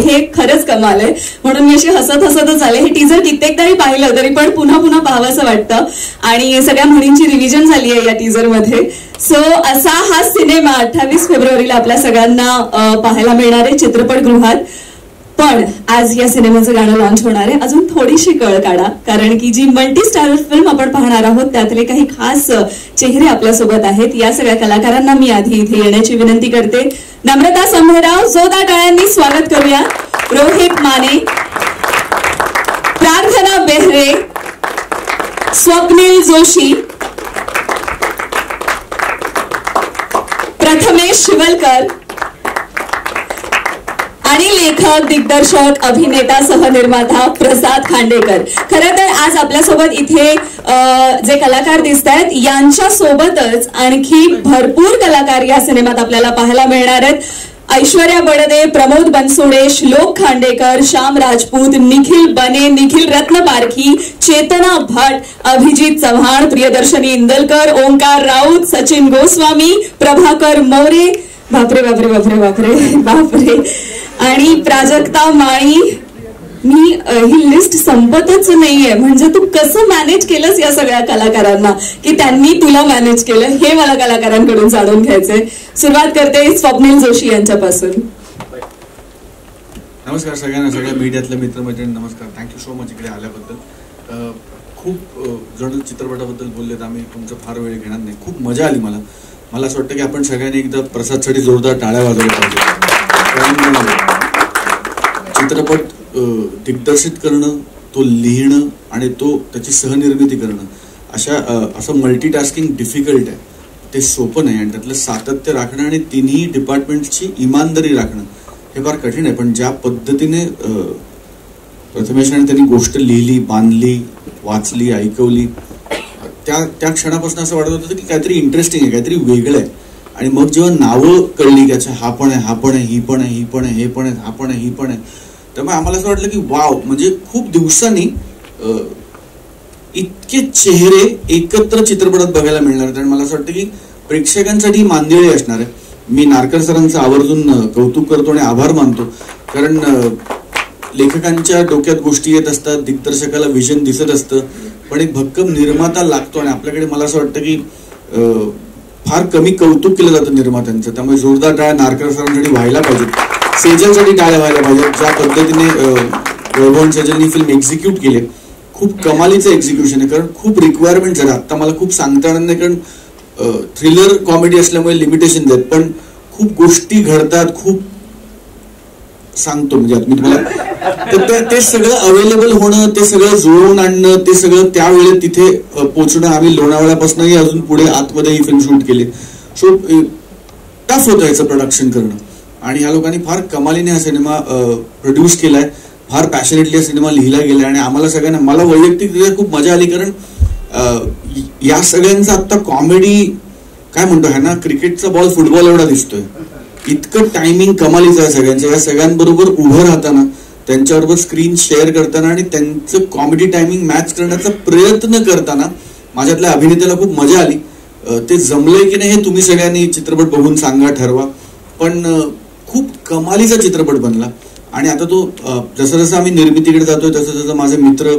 हे खरंच कमाल आहे. म्हणून मी अशी हसत हसतच आले. हे टीजर कित्येकदाही पाहिलं तरी पण पुन्हा पुन्हा पाहावंसं वाटतं आणि सगळ्या म्हणींची रिव्हिजन झाली आहे या टीजरमध्ये. सो असा हा सिनेमा 28 फेब्रुवारीला आपल्या सगळ्यांना पाहायला मिळणार आहे चित्रपटगृहात. पण आज या सिनेमाचं गाणं लॉन्च होणार आहे. अजून थोडीशी कळ काढा, कारण की जी मल्टी स्टारर फिल्म आपण पाहणार आहोत त्यातले काही खास चेहरे आपल्यासोबत आहेत. या सगळ्या कलाकारांना मी आधी इथे येण्याची विनंती करते. नम्रता संभेराव, जोरदार टाळ्यांनी स्वागत करूया. रोहित माने, प्रार्थना बेहरे, स्वप्नील जोशी, प्रथमेश शिवलकर आणि लेखक, दिग्दर्शक, अभिनेता, सहनिर्माता प्रसाद खांडेकर. खरं तर आज आपल्यासोबत इथे जे कलाकार दिसत आहेत यांच्या सोबतच आणखी भरपूर कलाकार या सिनेमात आपल्याला पाहायला मिळणार आहेत. ऐश्वर्या बडदे, प्रमोद बनसोडे, श्लोक खांडेकर, श्याम राजपूत, निखिल बने, निखिल रत्नपारखी, चेतना भट, अभिजित चव्हाण, प्रियदर्शनी इंदलकर, ओंकार राऊत, सचिन गोस्वामी, प्रभाकर मोरे, बापरे बापरे बापरे बापरे बापरे, आणि प्राजक्ता माळी. मी ही लिस्ट संपतच नाहीये. म्हणजे तू कसं मॅनेज केलंस या सगळ्या कलाकारांना की त्यांनी तुला मॅनेज केलं, हे मला कलाकारांकडून जाणून घ्यायचंय. सुरुवात करते स्वप्नील जोशी यांच्यापासून. नमस्कार सगळ्यांना, सगळ्या मीडियातल्या मित्रमैत्रिणी नमस्कार. थँक्यू सो मच इकडे आल्याबद्दल. खूप जण चित्रपटाबद्दल बोललेत, आम्ही तुमचं फार वेळ घेणार नाही. खूप मजा आली मला असं वाटतं की आपण सगळ्यांनी एकदा प्रसादसाठी जोरदार टाळ्या वाजवल्या पाहिजे. चित्रपट दिग्दर्शित करणं, तो लिहिणं आणि तो त्याची सहनिर्मिती करणं असं मल्टीटास्किंग डिफिकल्ट आहे. ते सोपं नाही आणि त्यातलं सातत्य राखणं आणि तिन्ही डिपार्टमेंटची इमानदारी राखणं हे फार कठीण आहे. पण ज्या पद्धतीने प्रथमेशाने त्यांनी गोष्ट लिहिली, बांधली, वाचली, ऐकवली, त्या क्षणापासून असं वाटत होतं की काहीतरी इंटरेस्टिंग आहे, काहीतरी वेगळं आहे. आणि मग जेव्हा नावं कळली की अच्छा हा पण आहे, हा पण आहे, ही पण आहे, ही पण आहे, हे पण आहे, हा पण आहे, ही पण आहे, त्यामुळे आम्हाला असं वाटलं की वाव, म्हणजे खूप दिवसांनी इतके चेहरे एकत्र चित्रपटात बघायला मिळणार आहेत. आणि मला असं वाटतं की प्रेक्षकांसाठी मांदिळी असणार आहे. मी नारकर सरांचं आवर्जून कौतुक करतो आणि आभार मानतो, कारण लेखकांच्या डोक्यात गोष्टी येत असतात, दिग्दर्शकाला विजन दिसत असतं, पण एक भक्कम निर्माता लागतो. आणि आपल्याकडे मला असं वाटतं की फार कमी कौतुक केलं जातं निर्मात्यांचं. त्यामुळे जोरदार टाळ्या नारकर सरांसाठी व्हायला पाहिजेत, सेजलसाठी टाळ्या व्हायला पाहिजेत. ज्या पद्धतीने वैभव सेजलनी फिल्म एक्झिक्यूट केले, खूप कमालीचं एक्झिक्युशन आहे. कारण खूप रिक्वायरमेंट झालं. आता मला खूप सांगता येणार नाही, कारण थ्रिलर कॉमेडी असल्यामुळे लिमिटेशन आहेत, पण खूप गोष्टी घडतात. खूप सांगतो म्हणजे मी तुम्हाला ते सगळं अवेलेबल होणं, ते सगळं जुळवून आणणं, ते सगळं त्यावेळेत तिथे पोहोचणं. आम्ही लोणावळ्यापासूनही अजून पुढे आतमध्ये ही फिल्म शूट केली. सो टफ होतं याचं प्रोडक्शन करणं. आणि ह्या लोकांनी फार कमालीने हा सिनेमा प्रोड्यूस केलाय, फार पॅशनेटली हा सिनेमा लिहिला गेलाय. आणि आम्हाला सगळ्यांना, मला वैयक्तिक खूप मजा आली, कारण या सगळ्यांचा आता कॉमेडी काय म्हणतो है ना, क्रिकेटचा बॉल फुटबॉल एवढा दिसतोय. इतकं टायमिंग कमालीचं आहे सगळ्यांचं. या सगळ्यांबरोबर उभं राहताना, त्यांच्याबरोबर स्क्रीन शेअर करताना आणि त्यांचं कॉमेडी टायमिंग मॅच करण्याचा प्रयत्न करताना माझ्यातल्या अभिनेत्याला खूप मजा आली. ते जमलंय की नाही हे तुम्ही सगळ्यांनी चित्रपट बघून सांगा, ठरवा. पण खूप कमालीचा चित्रपट बनला. आणि आता तो जसं जसं आम्ही निर्मितीकडे जातोय तसं तसं माझे मित्र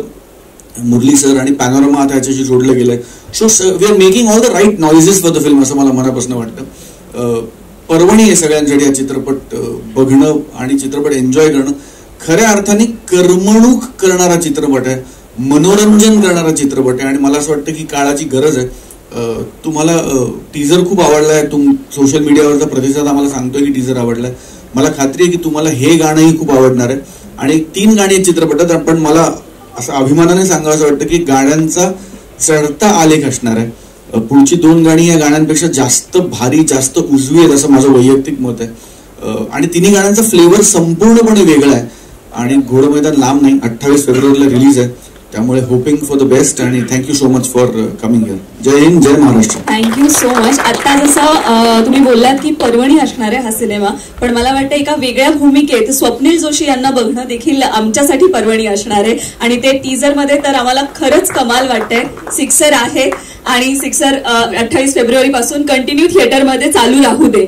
मुरली सर आणि पॅनोरमा आता ह्याच्याशी जोडलं गेलंय. So we are making all the right noises for the film, असं मला मनापासून वाटतं. पर्वणी आहे सगळ्यांसाठी हा चित्रपट बघणं आणि चित्रपट एन्जॉय करणं. खऱ्या अर्थाने करमणूक करणारा चित्रपट आहे, मनोरंजन करणारा चित्रपट आहे. आणि मला असं वाटतं की काळाची गरज आहे. तुम्हाला टीजर खूप आवडलाय, सोशल मीडियावरचा प्रतिसाद आम्हाला सांगतोय की टीजर आवडलाय. मला खात्री आहे की तुम्हाला हे गाणंही खूप आवडणार आहे. आणि 3 गाणी चित्रपटात, पण मला असं अभिमानाने सांगावं वाटतं की गाण्यांचा चढता आलेख असणार आहे. पुढची 2 गाणी या गाण्यांपेक्षा जास्त भारी, जास्त उजवी आहेत असं माझं वैयक्तिक मत आहे. आणि तिन्ही गाण्यांचा फ्लेवर संपूर्णपणे वेगळा आहे. आणि घोडं मैदान लांब नाही, 28 फेब्रुवारीला रिलीज आहे. त्यामुळे होपिंग फॉर द बेस्ट आणि thank you so much for coming here. जय हिंद, जय महाराष्ट्र. Thank you so much. आता जसं तुम्ही बोललात की पर्वणी असणार आहे हा सिनेमा, पण मला वाटतं एका वेगळ्या भूमिकेत स्वप्नील जोशी यांना बघणं देखील आमच्यासाठी पर्वणी असणार आहे. आणि ते टीजर मध्ये तर आम्हाला खरंच कमाल वाटतंय. सिक्सर आहे आणि सिक्सर 28 फेब्रुवारी पासून कंटिन्यू थिएटरमध्ये चालू राहू दे.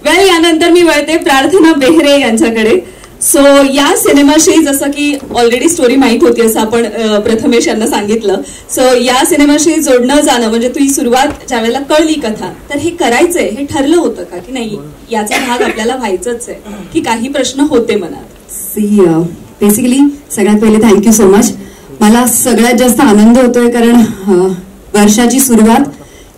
वेल, यानंतर मी वळते प्रार्थना बेहरे यांच्याकडे. सो या सिनेमाशी जसं की ऑलरेडी स्टोरी माहित होती असं आपण प्रथमेश यांना सांगितलं. सो या सिनेमाशी जोडणं जाणं म्हणजे तुझी सुरुवात ज्या वेळेला कळली कथा तर हे करायचंय हे ठरलं होतं का की नाही याचा भाग आपल्याला व्हायचंच आहे की काही प्रश्न होते मनात? बेसिकली सगळ्यात पहिले थँक्यू सो मच. मला सगळ्यात जास्त आनंद होतोय कारण वर्षाची सुरुवात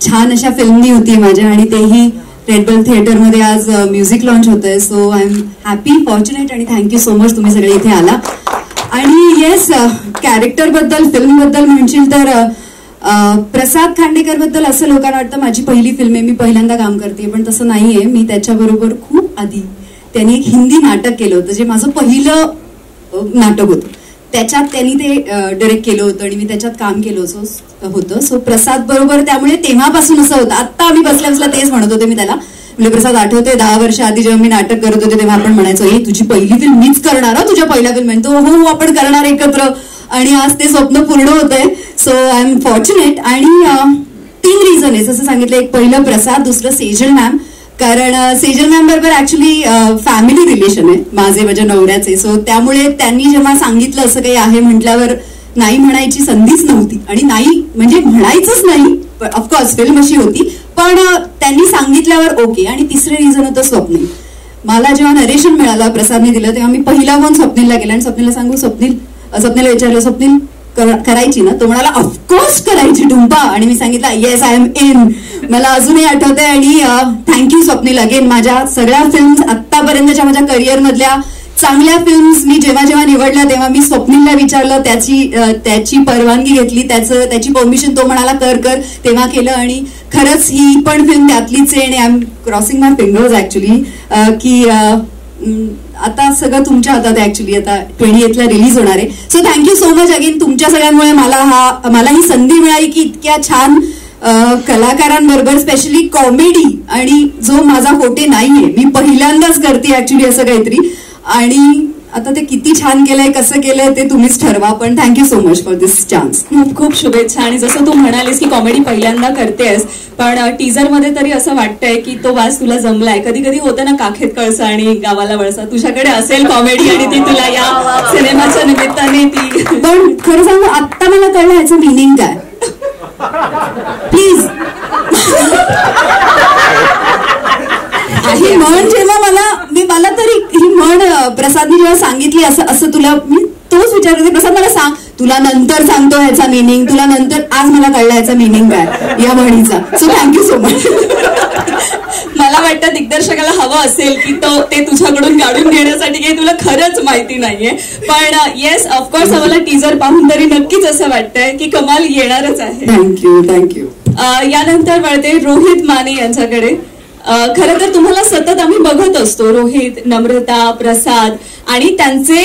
छान अशा फिल्मनी होती माझ्या आणि तेही रेड बेल थिएटरमध्ये आज म्युझिक लॉन्च होतंय. So I am happy fortunate आणि थँक्यू सो मच तुम्ही सगळे इथे आला. आणि येस कॅरेक्टर बद्दल फिल्म बद्दल म्हणशील तर प्रसाद खांडेकर बद्दल असं लोकांना वाटतं माझी पहिली फिल्म आहे मी पहिल्यांदा काम करते पण तसं नाहीये. मी त्याच्याबरोबर खूप आधी त्यांनी एक हिंदी नाटक केलं होतं जे माझं पहिलं नाटक होतं. त्याच्यात त्यांनी ते डायरेक्ट केलं होतं आणि मी त्याच्यात काम केलं होतं. सो प्रसाद बरोबर त्यामुळे तेव्हापासून असं होतं. आत्ता आम्ही बसल्या बसल्या तेच म्हणत होते मी त्याला म्हणजे प्रसाद आठवते 10 वर्ष आधी जेव्हा मी नाटक करत होते तेव्हा आपण म्हणायचो हे तुझी पहिली फिल्म मीच करणार तुझ्या पहिल्या फिल्म तो हो आपण करणार एकत्र आणि आज ते स्वप्न पूर्ण होत आहे. सो आय एम फॉर्च्युनेट आणि 3 रिझन आहे जसं सांगितलं. एक पहिलं प्रसाद दुसरं सेजल मॅम कारण सेजल मॅम बरोबर ऍक्च्युली फॅमिली रिलेशन आहे माझ्या नवऱ्याचे. सो त्यामुळे त्यांनी जेव्हा सांगितलं असं काही आहे म्हटल्यावर नाही म्हणायची संधीच नव्हती आणि नाही म्हणजे म्हणायचंच नाही. ऑफकोर्स फिल्म अशी होती पण त्यांनी सांगितल्यावर ओके. आणि तिसरं रिझन होतं स्वप्नील. मला जेव्हा नरेशन मिळालं प्रसादने दिलं तेव्हा मी पहिला फोन स्वप्नीलला केला आणि स्वप्नीलला सांगू स्वप्नीलला विचारलं स्वप्नील करायची ना? तो म्हणाला ऑफकोर्स करायची डुंपा. आणि मी सांगितलं येस आय एम इन. मला अजूनही आठवतंय आणि थँक्यू स्वप्नील अगेन. माझ्या सगळ्या फिल्म्स आत्तापर्यंतच्या माझ्या करिअर मधल्या चांगल्या फिल्म्स मी जेव्हा जेव्हा निवडल्या तेव्हा मी स्वप्नीलला विचारलं त्याची परवानगी घेतली त्याची परमिशन तो म्हणाला कर तेव्हा केलं आणि खरंच ही पण फिल्म त्यातलीच आहे आणि I am crossing my fingers actually की आता सगळं तुमच्या हातात आहे ऍक्च्युली. आता 28 ला रिलीज होणार आहे. So thank you so much again. तुमच्या सगळ्यांमुळे मला ही संधी मिळाली की इतक्या छान कलाकारांबरोबर स्पेशली कॉमेडी आणि जो माझा फोटे नाहीये मी पहिल्यांदाच करते ऍक्च्युली असं काहीतरी आणि आता ते किती छान केलंय कसं केलंय ते तुम्हीच ठरवा पण thank you so much for this chance. खूप खूप शुभेच्छा. आणि जसं तू म्हणालीस की कॉमेडी पहिल्यांदा करतेस पण टीजर मध्ये तरी असं वाटतंय की तो वास तुला जमलाय. कधी कधी होतं ना काखेत कळसा आणि गावाला वळसा तुझ्याकडे असेल कॉमेडी आणि ती तुला या सिनेमाच्या निमित्ताने ती. पण खरं सांगू आत्ता मला कळलं ह्याचं मिनिंग काय प्लीज. ही म्हण जेव्हा मला तरी ही म्हण प्रसादने जेव्हा सांगितली असं तुला मी तोच विचार करते प्रसाद मला सांग तुला नंतर सांगतो ह्याचा मिनिंग तुला नंतर. आज मला कळलं ह्याचा मिनिंग काय या म्हणीचा. So thank you so much. मला वाटतं दिग्दर्शकाला हवं असेल की ते तुझ्याकडून काढून घेण्यासाठी काही तुला खरंच माहिती नाहीये पण येस ऑफकोर्स आम्हाला टीजर पाहून तरी नक्कीच असं वाटतंय की कमाल येणारच आहे. थँक्यू. यानंतर वळते रोहित माने यांच्याकडे. खरं तर तुम्हाला सतत आम्ही बघत असतो रोहित नम्रता प्रसाद आणि त्यांचे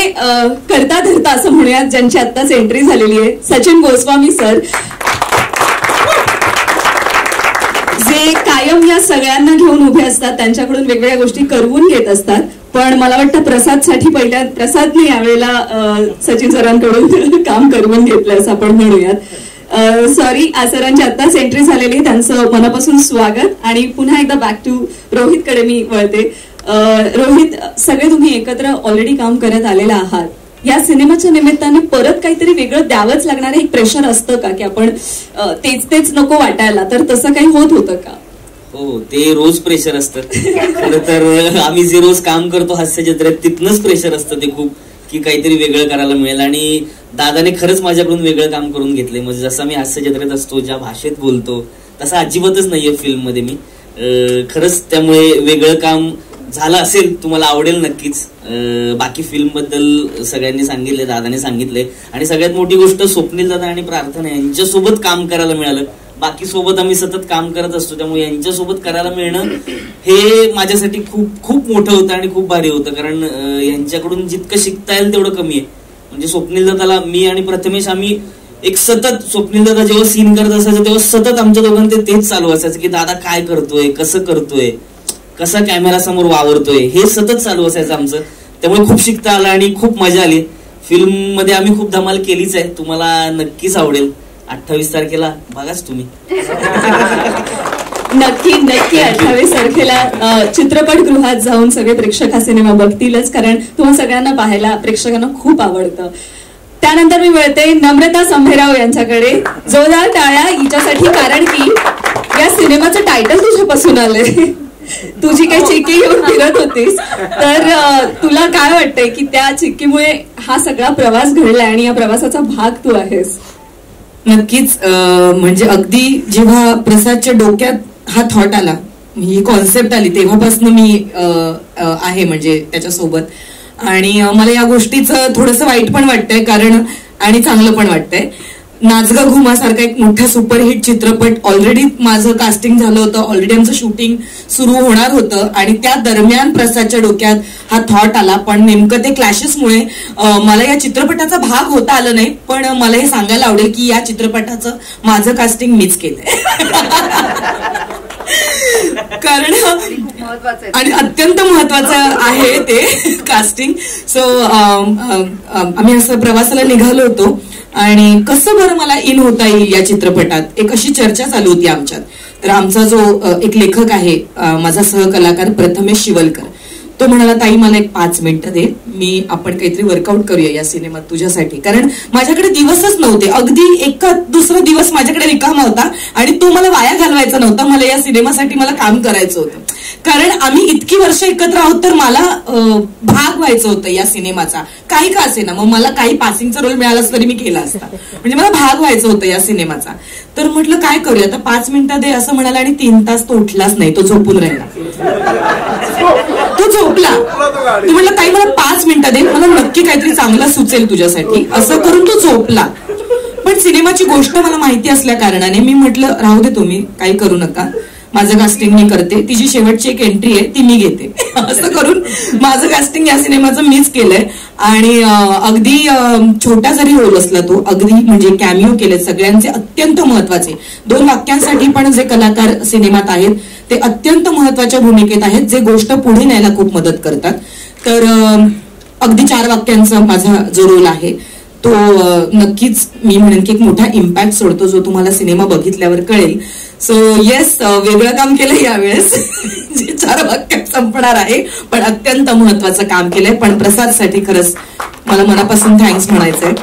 करता धरता असं म्हणूयात ज्यांची आत्ताच एंट्री झालेली आहे सचिन गोस्वामी सर जे कायम या सगळ्यांना घेऊन उभे असतात त्यांच्याकडून वेगवेगळ्या गोष्टी करवून घेत असतात. पण मला वाटतं प्रसादसाठी प्रसादने यावेळेला सचिन सरांकडून काम करवून घेतलं असं आपण म्हणूयात. सॉरी सरांची आत्ताच एंट्री झालेली त्यांचं मनापासून स्वागत. आणि पुन्हा एकदा बॅक टू रोहित कडे मी वळते. रोहित सगळे तुम्ही एकत्र ऑलरेडी काम करत आलेला आहात. या सिनेमाच्या निमित्ताने परत काहीतरी वेगळं द्यावंच लागणार एक प्रेशर असतं का की आपण तेच नको वाटायला तर तसं काही होतं का? हो ते रोज प्रेशर असतं. खरं तर आम्ही जे रोज काम करतो हास्य जत्रेत तिथनच प्रेशर असतं ते खूप की काहीतरी वेगळं करायला मिळेल. आणि दादाने खरंच माझ्याकडून वेगळं काम करून घेतलंय. म्हणजे जसं मी हास्य जत्रेत असतो ज्या भाषेत बोलतो तसं अजिबातच नाहीये फिल्म मध्ये मी. खरंच त्यामुळे वेगळं काम झालं असेल तुम्हाला आवडेल नक्कीच. बाकी फिल्म बद्दल सगळ्यांनी सांगितले दादाने सांगितले आणि सगळ्यात मोठी गोष्ट स्वप्नील दादा आणि प्रार्थना यांच्यासोबत काम करायला मिळालं. बाकी सोबत आम्ही सतत काम करत असतो त्यामुळे यांच्यासोबत करायला मिळणं हे माझ्यासाठी खूप खूप मोठं होतं आणि खूप भारी होतं. कारण यांच्याकडून जितकं शिकता येईल तेवढं कमी आहे. म्हणजे स्वप्नील दादाला मी आणि प्रथमेश आम्ही एक सतत स्वप्नील दादा जेव्हा सीन करत असायचं तेव्हा सतत आमच्या दोघांचे तेच चालू असायचं की दादा काय करतोय कसं करतोय कसा कॅमेरा समोर वावरतोय हे सतत चालू असायचं आमचं. त्यामुळे खूप शिकता आलं आणि खूप मजा आली. फिल्म मध्ये आम्ही खूप धमाल केलीच आहे. तुम्हाला नक्कीच आवडेल. 28 तारखेला बघाच तुम्ही. नक्की 28 तारखेला चित्रपटगृहात जाऊन सगळे प्रेक्षक हा सिनेमा बघतीलच, कारण तुम्हा सगळ्यांना पाहायला प्रेक्षकांना खूप आवडतं. त्यानंतर मी मिळते नम्रता संभेराव यांच्याकडे. जोरदार टाळ्या हिच्यासाठी, कारण की या सिनेमाचं टायटल तुझ्यापासून आलंय. तुझी काही चिक्की घेऊन फिरत होतीस, तर तुला काय वाटतंय की त्या चिक्कीमुळे हा सगळा प्रवास घडलाय आणि या प्रवासाचा भाग तू आहेस? नक्कीच. म्हणजे अगदी जेव्हा प्रसादच्या डोक्यात हा थॉट आला, ही कॉन्सेप्ट आली, तेव्हापासून मी आहे म्हणजे त्याच्यासोबत. आणि मला या गोष्टीचं थोडंसं वाईट पण वाटतंय कारण, आणि चांगलं पण वाटतंय. नाचगा घुमा सारखा एक मोठा सुपरहिट चित्रपट ऑलरेडी माझं कास्टिंग झालं होतं, ऑलरेडी आमचं शूटिंग सुरू होणार होतं आणि त्या दरम्यान प्रसादच्या डोक्यात हा थॉट आला. पण नेमकं ते क्लॅशेसमुळे मला या चित्रपटाचा भाग होता आलं नाही. पण मला हे सांगायला आवडेल की या चित्रपटाचं माझं कास्टिंग मीच केलंय. कारण आणि अत्यंत महत्वाचं आहे ते कास्टिंग. सो आम्ही असं प्रवासाला निघालो होतो आणि कसं बरं मला इन होता येईल या चित्रपटात, एक अशी चर्चा चालू होती आमच्यात. तर आमचा जो एक लेखक आहे, माझा सहकलाकार प्रथमेश शिवलकर, तो म्हणाला, ताई मला एक 5 मिनिटं दे, आपण काहीतरी वर्कआउट करूया या सिनेमात तुझ्यासाठी. कारण माझ्याकडे दिवसच नव्हते, अगदी एका दुसरा दिवस माझ्याकडे रिकामा होता आणि तो मला वाया घालवायचा नव्हता. मला या सिनेमासाठी मला काम करायचं होतं, कारण आम्ही इतकी वर्ष एकत्र आहोत. तर मला भाग व्हायचं होतं या सिनेमाचा, काही का असेना. मग मला काही पासिंगचा रोल मिळाला तरी मी केला असता, म्हणजे मला भाग व्हायचं होतं या सिनेमाचा. तर म्हटलं काय करूया, आता 5 मिनिटं दे असं म्हणाला आणि 3 तास तो उठलाच नाही, तो झोपून राहिला. तो झोपला. तू म्हटलं ताई मला 5 मिनिटं दे, मला नक्की काहीतरी चांगलं सुचेल तुझ्यासाठी, असं करून तो झोपला. पण सिनेमाची गोष्ट मला माहिती असल्या कारणाने मी म्हटलं राहू दे, तुम्ही काही करू नका, माझं कास्टिंग मी करते, तिची शेवटची एक एंट्री आहे ती मी घेते. असं करून माझं कास्टिंग या सिनेमाचं मीच केलंय. आणि अगदी छोटा जरी रोल असला तो, अगदी म्हणजे कॅमिओ केले सगळ्यांचे अत्यंत महत्वाचे. 2 वाक्यांसाठी पण जे कलाकार सिनेमात आहेत ते अत्यंत महत्वाच्या भूमिकेत आहेत, जे गोष्ट पुढे न्यायला खूप मदत करतात. तर अगदी 4 वाक्यांचा माझा जो रोल आहे तो नक्कीच मी म्हणेन की एक मोठा इम्पॅक्ट सोडतो, जो तुम्हाला सिनेमा बघितल्यावर कळेल. सो येस, वेगळं काम केलंय यावेळेस, जे 4 वाक्यात संपणार आहे, पण अत्यंत महत्वाचं काम केलंय. पण प्रसादसाठी खरंच मला मनापासून थँक्स म्हणायचंय.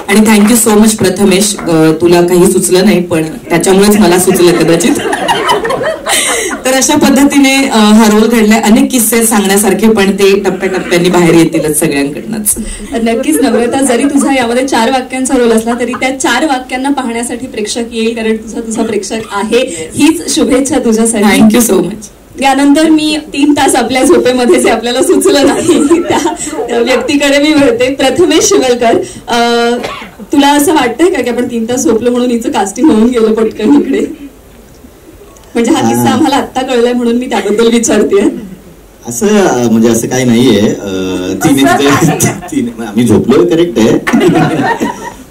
आणि थँक्यू सो मच प्रथमेश, तुला काही सुचलं नाही पण त्याच्यामुळेच मला सुचलं कदाचित. तर अशा पद्धतीने हा रोल घडलाय. अनेक किस्से सांगण्यासारखे, पण ते टप्प्याटप्प्यांनी बाहेर येतीलच सगळ्यांकडनंच. नक्कीच नम्रता, जरी तुझा यामध्ये 4 वाक्यांचा रोल असला तरी त्या 4 वाक्यांना पाहण्यासाठी प्रेक्षक येईल, कारण तुझा प्रेक्षक आहे. हीच शुभेच्छा तुझ्यासाठी. Thank you so much. यानंतर मी 3 तास आपल्या झोपेमध्ये जे आपल्याला सुचलं नाही त्या व्यक्तीकडे मी वळते. प्रथमेश शिवलकर, तुला असं वाटतंय का की आपण 3 तास झोपलो म्हणून हिचं कास्टिंग होऊन गेलं पटकन इकडे? म्हणजे हा किस्सा आम्हाला आत्ता कळलाय म्हणून मी त्याबद्दल विचारते. असं म्हणजे असं काही नाहीये, आम्ही झोपलो करेक्ट आहे.